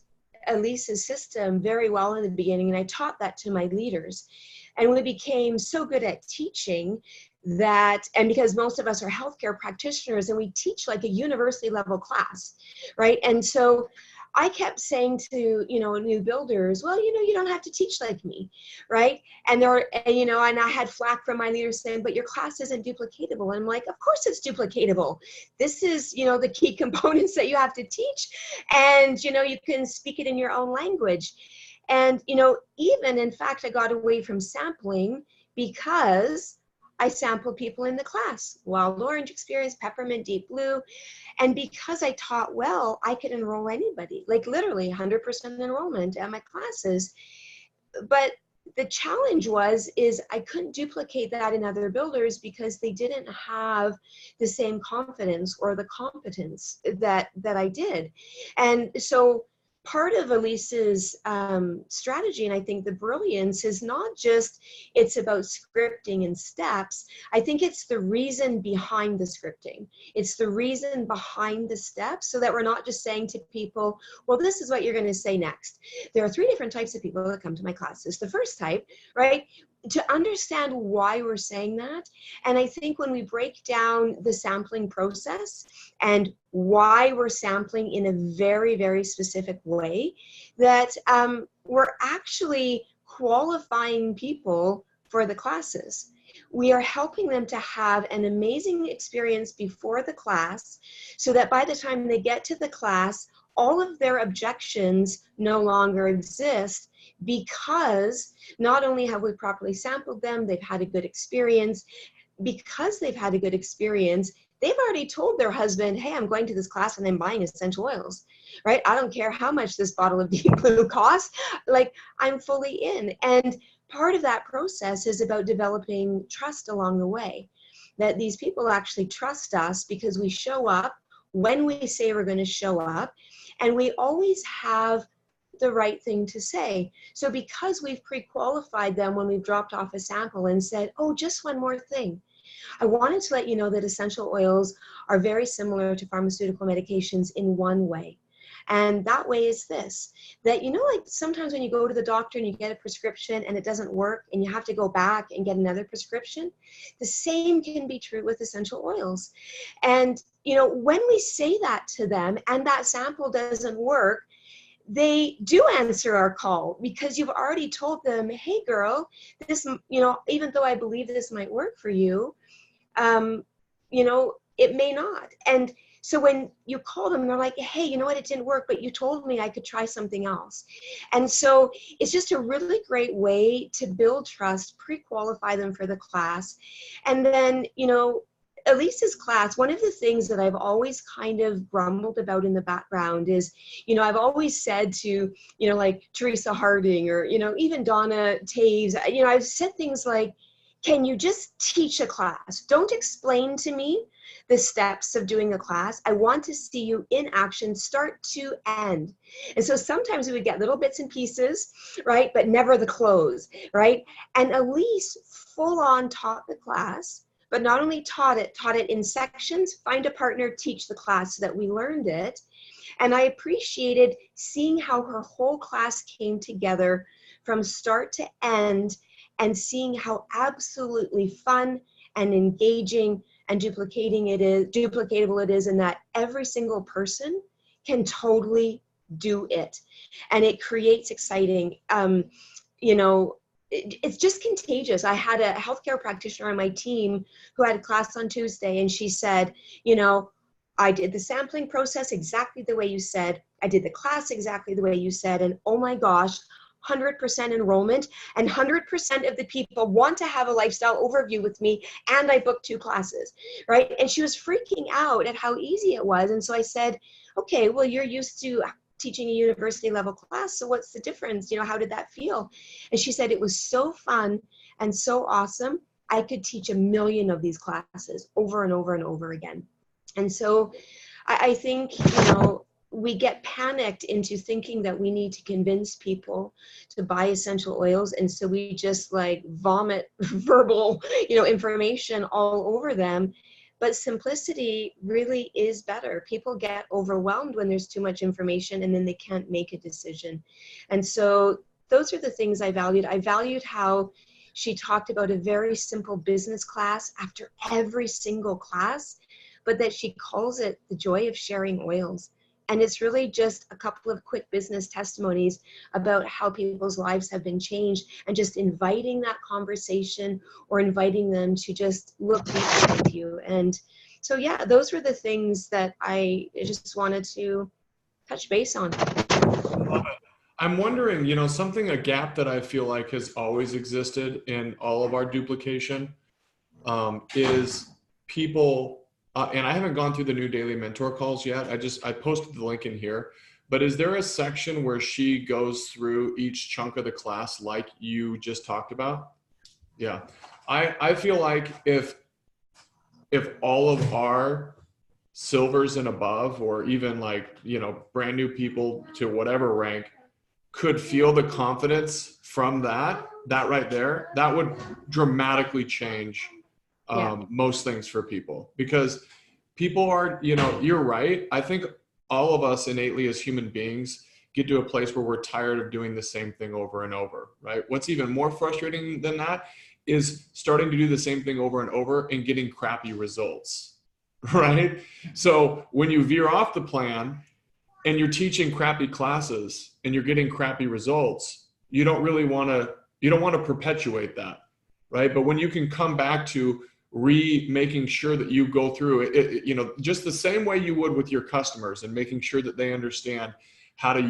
Elise's system very well in the beginning, and I taught that to my leaders. And we became so good at teaching that, and because most of us are healthcare practitioners and we teach like a university level class, right? And so I kept saying to, new builders, well, you don't have to teach like me, right? And and I had flack from my leaders saying, but your class isn't duplicatable. And I'm like, of course it's duplicatable. This is, the key components that you have to teach. And, you can speak it in your own language. And, even in fact, I got away from sampling because I sampled people in the class, wild orange experience, peppermint, deep blue. And because I taught well, I could enroll anybody, like literally 100% enrollment at my classes. But the challenge is I couldn't duplicate that in other builders because they didn't have the same confidence or the competence that I did. And so part of Elise's strategy, and I think the brilliance, is not just it's about scripting and steps. I think it's the reason behind the scripting. It's the reason behind the steps, so that we're not just saying to people, well, this is what you're going to say next. There are 3 different types of people that come to my classes. The first type, right, to understand why we're saying that. And I think when we break down the sampling process and why we're sampling in a very, very specific way, that we're actually qualifying people for the classes. We are helping them to have an amazing experience before the class so that by the time they get to the class, all of their objections no longer exist, because not only have we properly sampled them, they've had a good experience. Because they've had a good experience, they've already told their husband, hey, I'm going to this class and I'm buying essential oils, right? I don't care how much this bottle of Deep Blue costs, like I'm fully in. And part of that process is about developing trust along the way, that these people actually trust us because we show up when we say we're going to show up, and we always have the right thing to say. So because we've pre-qualified them when we've dropped off a sample and said, oh, just one more thing. I wanted to let you know that essential oils are very similar to pharmaceutical medications in one way. And that way is this, that, like sometimes when you go to the doctor and you get a prescription and it doesn't work and you have to go back and get another prescription, the same can be true with essential oils. And, when we say that to them and that sample doesn't work, they do answer our call because you've already told them, hey girl, this, even though I believe this might work for you, it may not. And so when you call them, they're like, hey, you know what, it didn't work, but you told me I could try something else. And so it's just a really great way to build trust, pre-qualify them for the class. And then, Elise's class, one of the things that I've always kind of grumbled about in the background is, I've always said to, like Teresa Harding or, even Donna Taves, I've said things like, can you just teach a class? Don't explain to me the steps of doing a class. I want to see you in action, start to end. And so sometimes we would get little bits and pieces, right? But never the close, right? And Elise full on taught the class, but not only taught it in sections, find a partner, teach the class so that we learned it. And I appreciated seeing how her whole class came together from start to end, and seeing how absolutely fun and engaging and duplicatable it is, and that every single person can totally do it. And it creates exciting, it's just contagious. I had a healthcare practitioner on my team who had a class on Tuesday, and she said, I did the sampling process exactly the way you said. I did the class exactly the way you said. And oh my gosh, 100% enrollment, and 100% of the people want to have a lifestyle overview with me, and I booked 2 classes, right? And she was freaking out at how easy it was. And so I said, okay, well, you're used to teaching a university level class, so what's the difference? How did that feel? And she said, it was so fun and so awesome. I could teach 1 million of these classes over and over and over again. And so I think, we get panicked into thinking that we need to convince people to buy essential oils. And so we just like vomit verbal, information all over them. But simplicity really is better. People get overwhelmed when there's too much information and then they can't make a decision. And so those are the things I valued. I valued how she talked about a very simple business class after every single class, but that she calls it the joy of sharing oils. And it's really just a couple of quick business testimonies about how people's lives have been changed, and just inviting that conversation or inviting them to just look deeper with you. And so, yeah, those were the things that I just wanted to touch base on. I'm wondering, a gap that I feel like has always existed in all of our duplication is people. And I haven't gone through the new daily mentor calls yet. I posted the link in here, but is there a section where she goes through each chunk of the class like you just talked about? Yeah. I feel like if all of our silvers and above, or even brand new people to whatever rank, could feel the confidence from that right there, that would dramatically change most things for people, because people are, you're right. I think all of us innately as human beings get to a place where we're tired of doing the same thing over and over, right? What's even more frustrating than that is starting to do the same thing over and over and getting crappy results, right? So when you veer off the plan and you're teaching crappy classes and you're getting crappy results, you don't want to perpetuate that, right? But when you can come back to making sure that you go through it, just the same way you would with your customers, and making sure that they understand how to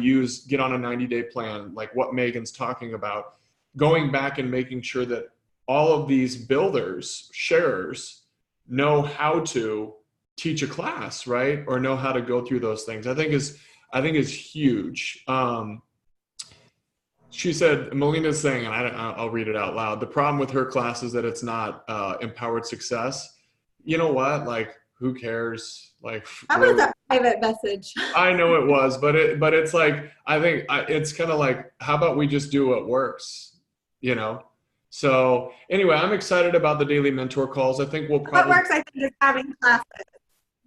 get on a 90-day plan, like what Megan's talking about, going back and making sure that all of these builders, sharers, know how to teach a class, right? Or know how to go through those things. I think is huge. She said, Melina's saying, and I'll read it out loud, the problem with her class is that it's not empowered success. You know what? Like, who cares? Like, that was a private message. I know it was, but it's like, I think it's kind of like, how about we just do what works, So anyway, I'm excited about the daily mentor calls. I think we'll probably. What works, I think, is having classes.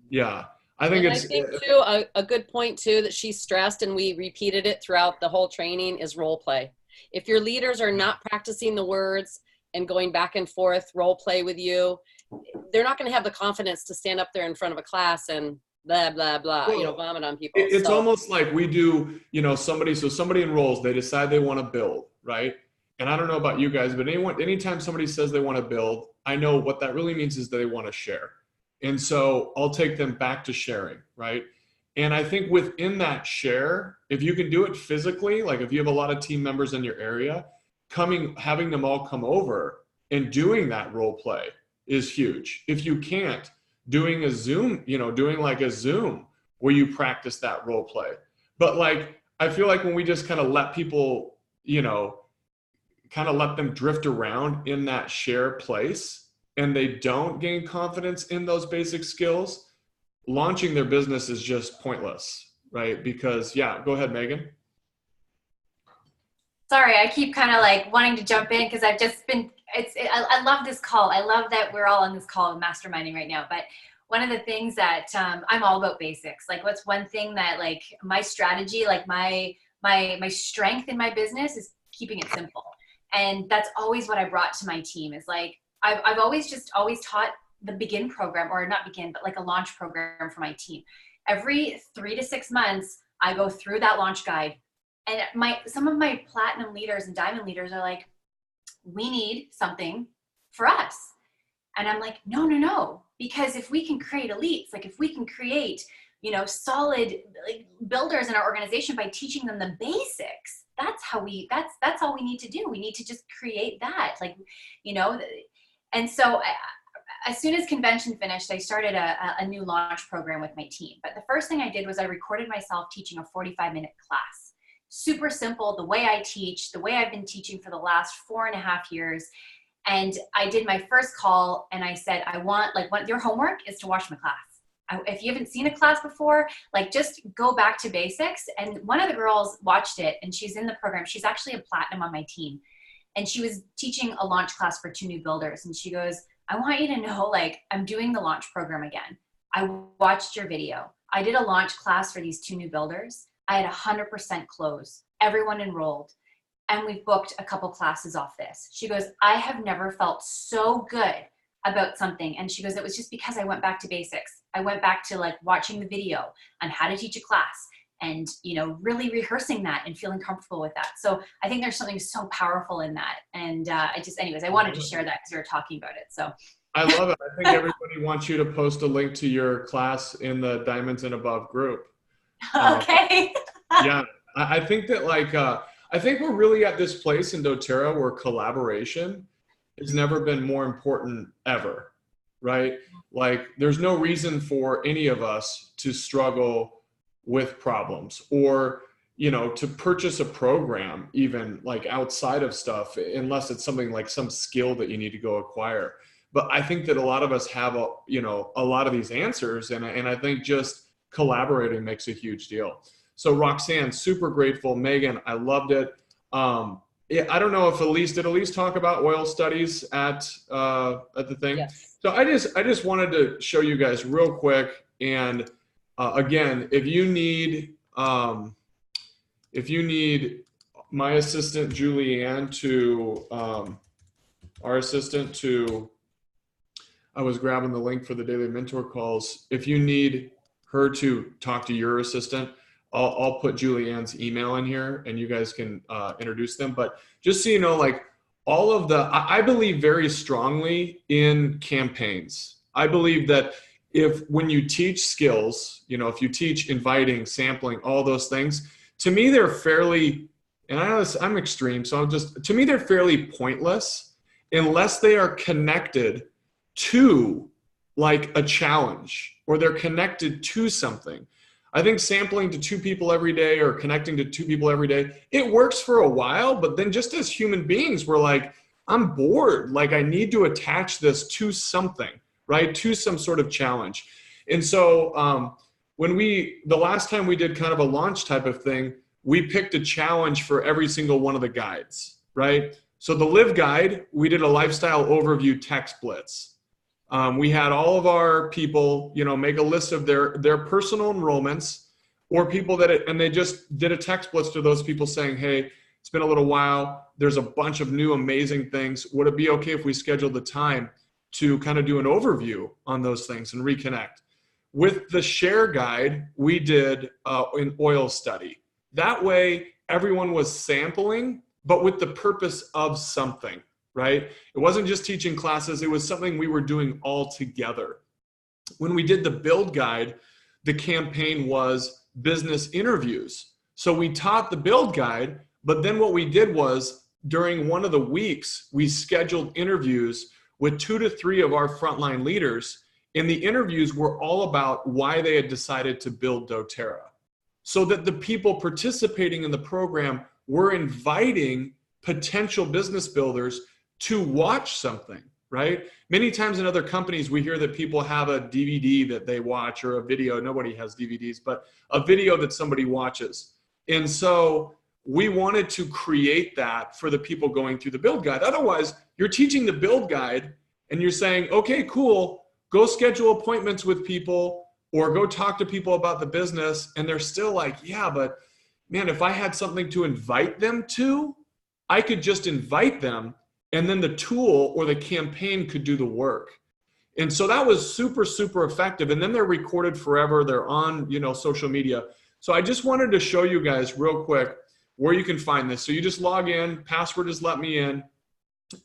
Yeah. I think too, a good point too that she stressed, and we repeated it throughout the whole training, is role play. If your leaders are not practicing the words and going back and forth role play with you, they're not going to have the confidence to stand up there in front of a class and blah blah blah, vomit on people. It's almost like we do, somebody enrolls, they decide they want to build, right? And I don't know about you guys, but anytime somebody says they want to build, I know what that really means is that they want to share. And so I'll take them back to sharing, right? And I think within that share, if you can do it physically, like if you have a lot of team members in your area, having them all come over and doing that role play is huge. If you can't, doing a Zoom, doing like a Zoom where you practice that role play. But I feel like when we just kind of let people, kind of let them drift around in that share place, and they don't gain confidence in those basic skills, launching their business is just pointless, right? Because, go ahead, Megan. Sorry, I keep kind of wanting to jump in because I've just been, I love this call. I love that we're all on this call masterminding right now. But one of the things that I'm all about basics. What's one thing that my strategy, my strength in my business is keeping it simple. And that's always what I brought to my team is I've always taught the begin program, or not begin, but a launch program for my team. Every 3 to 6 months, I go through that launch guide, and some of my platinum leaders and diamond leaders are like, we need something for us. And I'm like, no, because if we can create elites, if we can create, solid builders in our organization by teaching them the basics, that's all we need to do. We need to just create that, like, you know. And so as soon as convention finished, I started a new launch program with my team. But the first thing I did was I recorded myself teaching a 45-minute class. Super simple, the way I teach, the way I've been teaching for the last 4.5 years. And I did my first call and I said, your homework is to watch my class. If you haven't seen a class before, like, just go back to basics. And one of the girls watched it, and she's in the program. She's actually a platinum on my team. And she was teaching a launch class for 2 new builders. And she goes, I want you to know, like, I'm doing the launch program again. I watched your video. I did a launch class for these 2 new builders. I had 100% close. Everyone enrolled. And we've booked a couple classes off this. She goes, I have never felt so good about something. And she goes, it was just because I went back to basics. I went back to, like, watching the video on how to teach a class and, you know, really rehearsing that and feeling comfortable with that. So I think there's something so powerful in that. And anyways, I wanted to share that because we were talking about it. So I love it. I think everybody wants you to post a link to your class in the Diamonds and Above group. Okay. Yeah. I think that, like, I think we're really at this place in doTERRA where collaboration has never been more important ever, right? Like, there's no reason for any of us to struggle with problems or, you know, to purchase a program even, like, outside of stuff, unless it's something like some skill that you need to go acquire. But I think that a lot of us have a lot of these answers, and I think just collaborating makes a huge deal. So Roxanne, super grateful. Megan, I loved it. I don't know if did Elise talk about oil studies at the thing? Yes. So I just wanted to show you guys real quick. And again, if you need my assistant Julianne our assistant to, I was grabbing the link for the daily mentor calls. If you need her to talk to your assistant, I'll put Julianne's email in here and you guys can introduce them. But just so you know, like, I believe very strongly in campaigns. I believe that when you teach skills, you know, if you teach inviting, sampling, all those things, to me, they're fairly, and I'm extreme, so to me, they're fairly pointless unless they are connected to, like, a challenge, or they're connected to something. I think sampling to 2 people every day or connecting to 2 people every day, it works for a while, but then just as human beings, we're like, I'm bored. Like, I need to attach this to something, right? To some sort of challenge. And so the last time we did kind of a launch type of thing, we picked a challenge for every single one of the guides, right? So the Live Guide, we did a lifestyle overview text blitz. We had all of our people, you know, make a list of their personal enrollments, or people and they just did a text blitz to those people saying, hey, it's been a little while. There's a bunch of new amazing things. Would it be okay if we scheduled the time to kind of do an overview on those things and reconnect? With the share guide, we did an oil study. That way, everyone was sampling, but with the purpose of something. Right? It wasn't just teaching classes. It was something we were doing all together. When we did the build guide, the campaign was business interviews. So we taught the build guide, but then what we did was, during one of the weeks, we scheduled interviews with 2 to 3 of our frontline leaders. And the interviews were all about why they had decided to build doTERRA, so that the people participating in the program were inviting potential business builders to watch something, right? Many times in other companies, we hear that people have a DVD that they watch, or a video. Nobody has DVDs, but a video that somebody watches. And so we wanted to create that for the people going through the build guide. Otherwise, you're teaching the build guide and you're saying, okay, cool, go schedule appointments with people or go talk to people about the business. And they're still like, yeah, but man, if I had something to invite them to, I could just invite them, and then the tool or the campaign could do the work. And so that was super, super effective. And then they're recorded forever. They're on, you know, social media. So I just wanted to show you guys real quick where you can find this. So you just log in, password is let me in.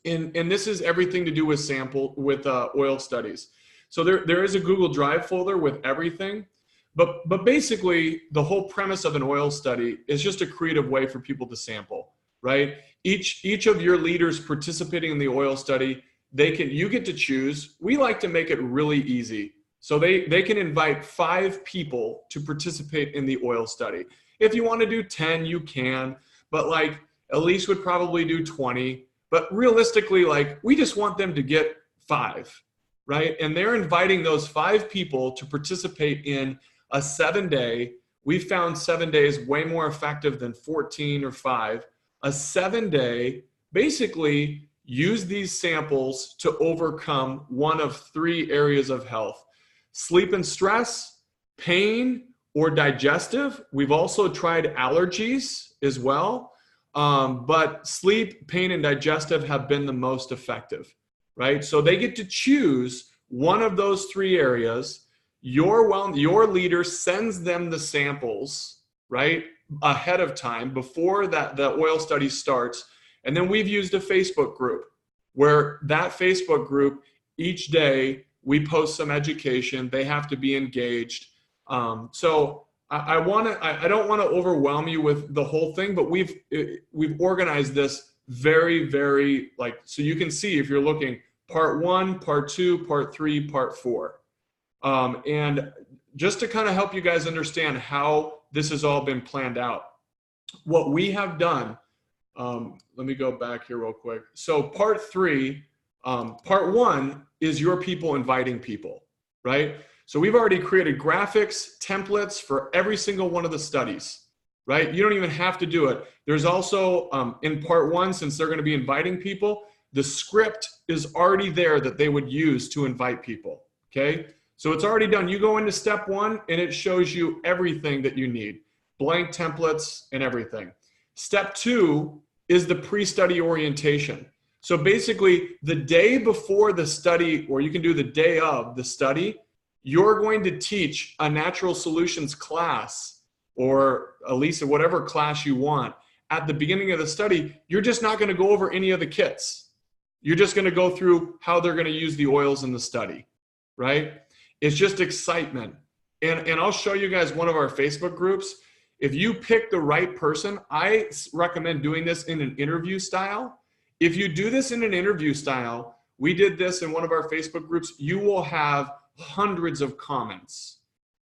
And this is everything to do with oil studies. So there is a Google Drive folder with everything. But basically, the whole premise of an oil study is just a creative way for people to sample, right? Each of your leaders participating in the oil study, you get to choose. We like to make it really easy. So they can invite 5 people to participate in the oil study. If you want to do 10, you can, but like Elise would probably do 20. But realistically, like we just want them to get 5, right? And they're inviting those 5 people to participate in a 7-day. We found 7 days way more effective than 14 or 5. A 7-day, basically use these samples to overcome one of 3 areas of health: sleep and stress, pain, or digestive. We've also tried allergies as well. But sleep, pain, and digestive have been the most effective, right? So they get to choose one of those 3 areas. Your leader sends them the samples, right, ahead of time before the oil study starts. And then we've used a Facebook group where that Facebook group, each day we post some education. They have to be engaged. So I don't want to overwhelm you with the whole thing, but we've organized this very, very, like, so you can see if you're looking part 1, part 2, part 3, part 4. And just to kind of help you guys understand how this has all been planned out, what we have done, let me go back here real quick. So part 3, part 1 is your people inviting people, right? So we've already created graphics, templates for every single one of the studies, right? You don't even have to do it. There's also, in part 1, since they're going to be inviting people, the script is already there that they would use to invite people, okay? So it's already done. You go into step 1 and it shows you everything that you need, blank templates and everything. Step 2 is the pre-study orientation. So basically the day before the study, or you can do the day of the study, you're going to teach a natural solutions class, or at least whatever class you want. At the beginning of the study, you're just not going to go over any of the kits. You're just going to go through how they're going to use the oils in the study, right? It's just excitement. And I'll show you guys one of our Facebook groups. If you pick the right person, I recommend doing this in an interview style. If you do this in an interview style, we did this in one of our Facebook groups, you will have hundreds of comments.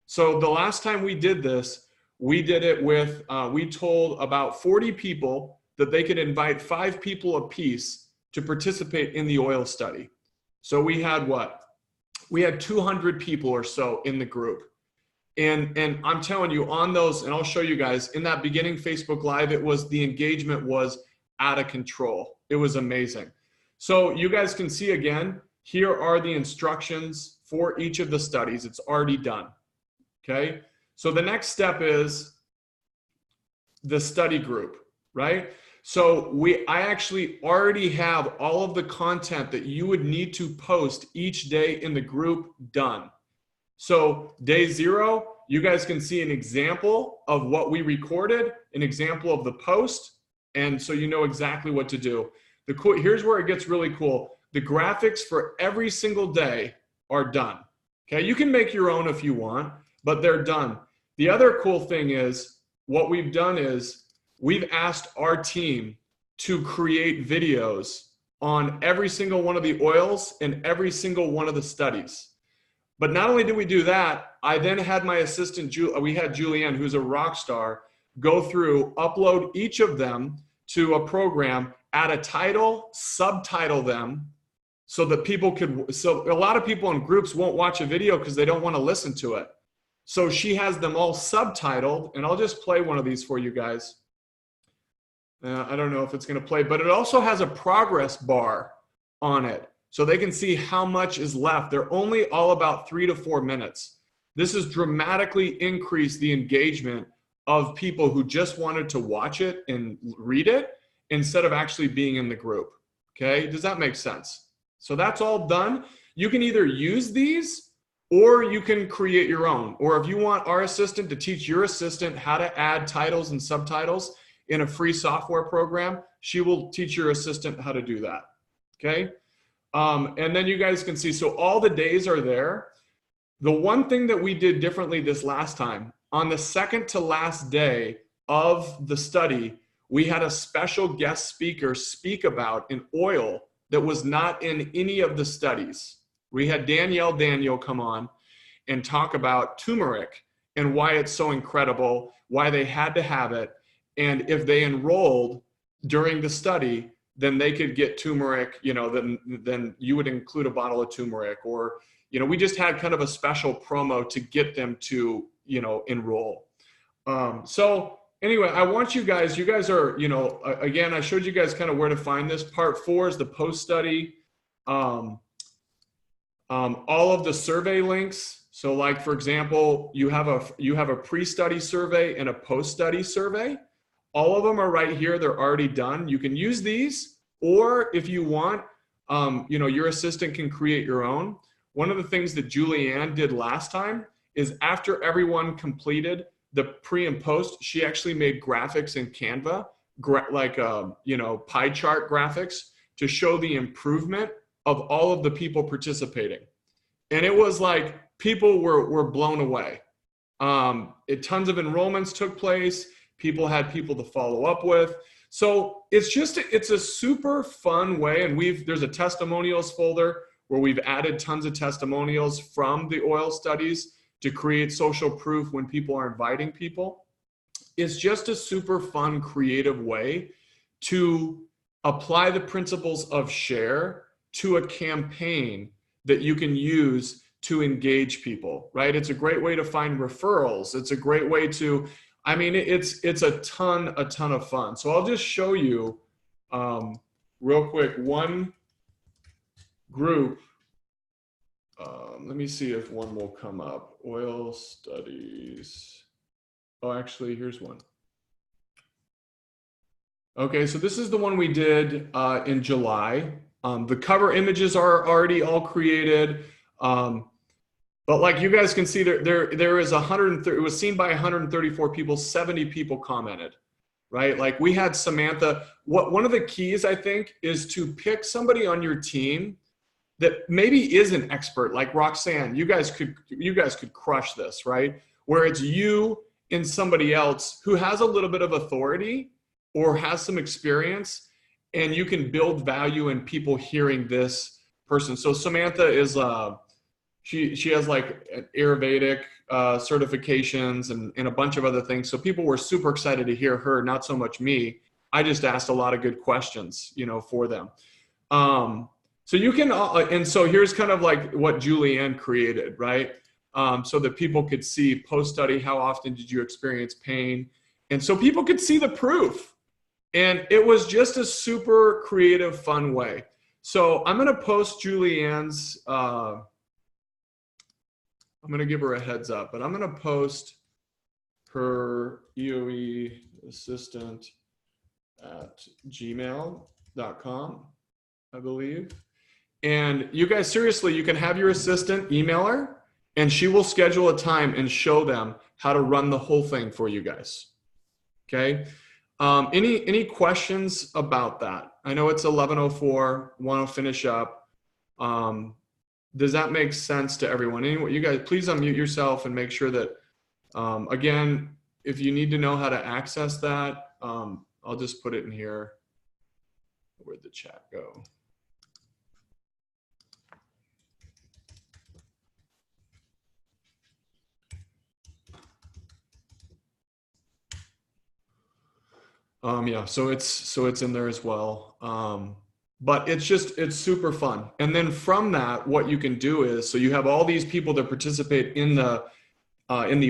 So the last time we did this, we did it with, we told about 40 people that they could invite 5 people apiece to participate in the oil study. So we had what? We had 200 people or so in the group. And I'm telling you, on those, and I'll show you guys, in that beginning Facebook Live, the engagement was out of control. It was amazing. So you guys can see again, here are the instructions for each of the studies. It's already done, okay? So the next step is the study group, right? So I actually already have all of the content that you would need to post each day in the group done. So day 0, you guys can see an example of what we recorded, an example of the post, and so you know exactly what to do. Here's where it gets really cool. The graphics for every single day are done. Okay, you can make your own if you want, but they're done. The other cool thing is, what we've done is we've asked our team to create videos on every single one of the oils and every single one of the studies. But not only did we do that, I then had my assistant, we had Julianne, who's a rock star, go through, upload each of them to a program, add a title, subtitle them, so that people could, so a lot of people in groups won't watch a video because they don't want to listen to it. So she has them all subtitled, and I'll just play one of these for you guys. I don't know if it's going to play, but it also has a progress bar on it, so they can see how much is left. They're only all about 3 to 4 minutes. This has dramatically increased the engagement of people who just wanted to watch it and read it instead of actually being in the group. Okay, does that make sense? So that's all done. You can either use these or you can create your own. Or if you want our assistant to teach your assistant how to add titles and subtitles in a free software program, she will teach your assistant how to do that. Okay. And then you guys can see, so all the days are there. the one thing that we did differently this last time, on the second to last day of the study, we had a special guest speaker speak about an oil that was not in any of the studies. We had Danielle come on and talk about turmeric and why it's so incredible, why they had to have it. And if they enrolled during the study, then they could get turmeric, you know, then you would include a bottle of turmeric, or, you know, we just had kind of a special promo to get them to, you know, enroll. So anyway, I want you guys are, you know, again, I showed you guys kind of where to find this. Part 4 is the post-study, all of the survey links. So like, for example, you have a pre-study survey and a post-study survey. All of them are right here. They're already done. You can use these, or if you want, you know, your assistant can create your own. One of the things that Julianne did last time is after everyone completed the pre and post, she actually made graphics in Canva, like, you know, pie chart graphics to show the improvement of all of the people participating. And it was like, people were blown away. Tons of enrollments took place. People had people to follow up with. So it's a super fun way. And there's a testimonials folder where we've added tons of testimonials from the oil studies to create social proof when people are inviting people. It's just a super fun, creative way to apply the principles of share to a campaign that you can use to engage people, right? It's a great way to find referrals. It's a great way to, I mean, it's a ton of fun. So I'll just show you real quick one group. Let me see if one will come up. Oil studies. Oh, actually, here's one. Okay, so this is the one we did in July. The cover images are already all created. But like you guys can see, there is 130, it was seen by 134 people, 70 people commented, right? Like we had Samantha. One of the keys, I think, is to pick somebody on your team that maybe is an expert, like Roxanne. You guys could crush this, right? Where it's you and somebody else who has a little bit of authority or has some experience, and you can build value in people hearing this person. So Samantha is she has like Ayurvedic certifications and a bunch of other things. So people were super excited to hear her, not so much me. I just asked a lot of good questions, you know, for them. So you can, and so here's kind of like what Julianne created, right? So that people could see post-study, how often did you experience pain? And so people could see the proof. And it was just a super creative, fun way. So I'm gonna post Julianne's, I'm going to give her a heads up, but I'm going to post her EOE assistant at gmail.com, I believe. And you guys, seriously, you can have your assistant email her and she will schedule a time and show them how to run the whole thing for you guys. Okay. Any questions about that? I know it's 11:04, want to finish up. Does that make sense to everyone? Anyway, you guys, please unmute yourself and make sure that, again, if you need to know how to access that, I'll just put it in here. Where'd the chat go? Yeah, so it's in there as well. But it's super fun. And then from that, what you can do is, so you have all these people that participate in the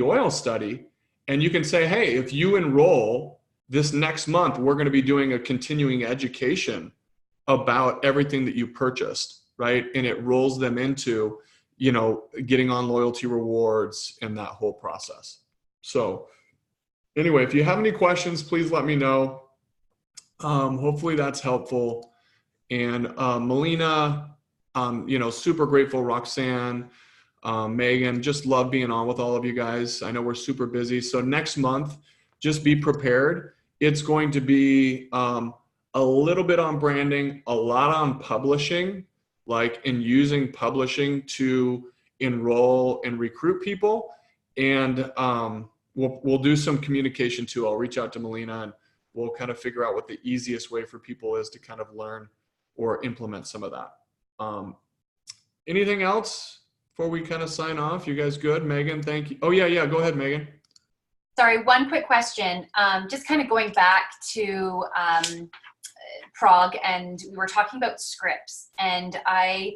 oil study, and you can say, hey, if you enroll this next month, we're going to be doing a continuing education about everything that you purchased, right? And it rolls them into, you know, getting on loyalty rewards and that whole process. So anyway, if you have any questions, please let me know. Hopefully that's helpful. And Melina, you know, super grateful. Roxanne, Megan, just love being on with all of you guys. I know we're super busy. So next month, just be prepared. It's going to be a little bit on branding, a lot on publishing, like in using publishing to enroll and recruit people. And we'll do some communication too. I'll reach out to Melina and we'll kind of figure out what the easiest way for people is to kind of learn or implement some of that. Anything else before we kind of sign off? You guys good? Megan, thank you. Oh yeah, go ahead, Megan. Sorry, one quick question. Just kind of going back to Prague, and we were talking about scripts, and I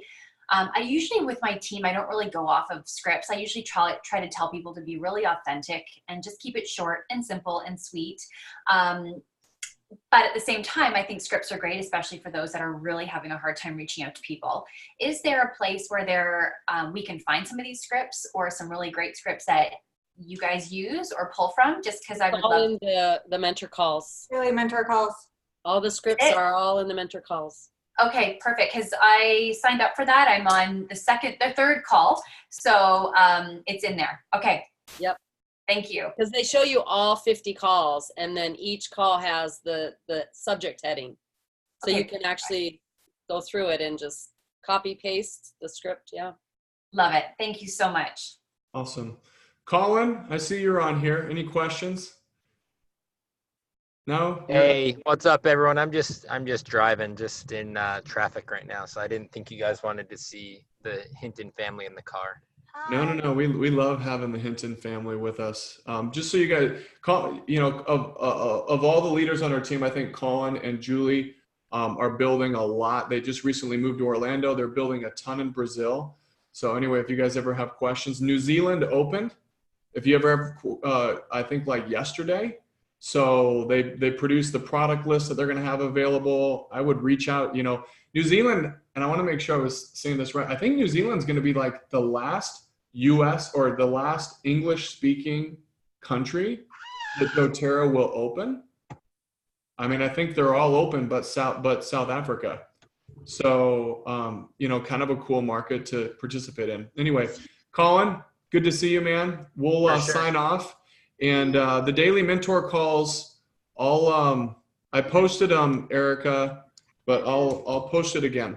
usually with my team, I don't really go off of scripts. I usually try to tell people to be really authentic and just keep it short and simple and sweet. But at the same time, I think scripts are great, especially for those that are really having a hard time reaching out to people. Is there a place where we can find some of these scripts or some really great scripts that you guys use or pull from? Just because I would love in the mentor calls. Really, mentor calls. All the scripts are all in the mentor calls. Okay, perfect. Because I signed up for that. I'm on the third call. So it's in there. Okay. Yep. Thank you. Because they show you all 50 calls, and then each call has the subject heading. So Okay. you can actually go through it and just copy paste the script. Yeah. Love it. Thank you so much. Awesome. Colin, I see you're on here. Any questions? No? Hey, what's up, everyone? I'm just driving, just in traffic right now, so I didn't think you guys wanted to see the Hinton family in the car. No. We love having the Hinton family with us. Just so you guys, of all the leaders on our team, I think Colin and Julie are building a lot. They just recently moved to Orlando. They're building a ton in Brazil. So anyway, if you guys ever have questions, New Zealand opened. If you ever have, I think like yesterday. So they produced the product list that they're going to have available. I would reach out, New Zealand, and I want to make sure I was saying this right. I think New Zealand's going to be like the last US or the last English speaking country that doTERRA will open. I mean, I think they're all open, but South Africa. So, kind of a cool market to participate in. Anyway, Colin, good to see you, man. We'll For sure. sign off. And the daily mentor calls, I posted them, Erica, but I'll post it again.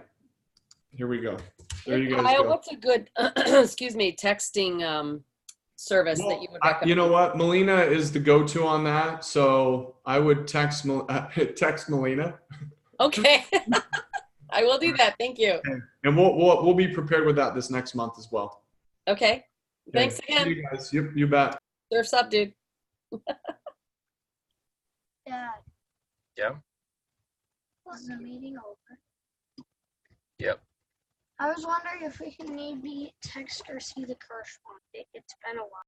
Here we go. There you guys Kyle, go. what's a good, texting service that you would recommend? You know what? Melina is the go-to on that. So I would text Melina. Okay. I will do that. Thank you. And we'll be prepared with that this next month as well. Okay. Thanks Okay. again. See you guys. You bet. Surf's up, dude. Dad, Yeah. is the meeting over? Yep. I was wondering if we can maybe text or see the correspondent. It's been a while.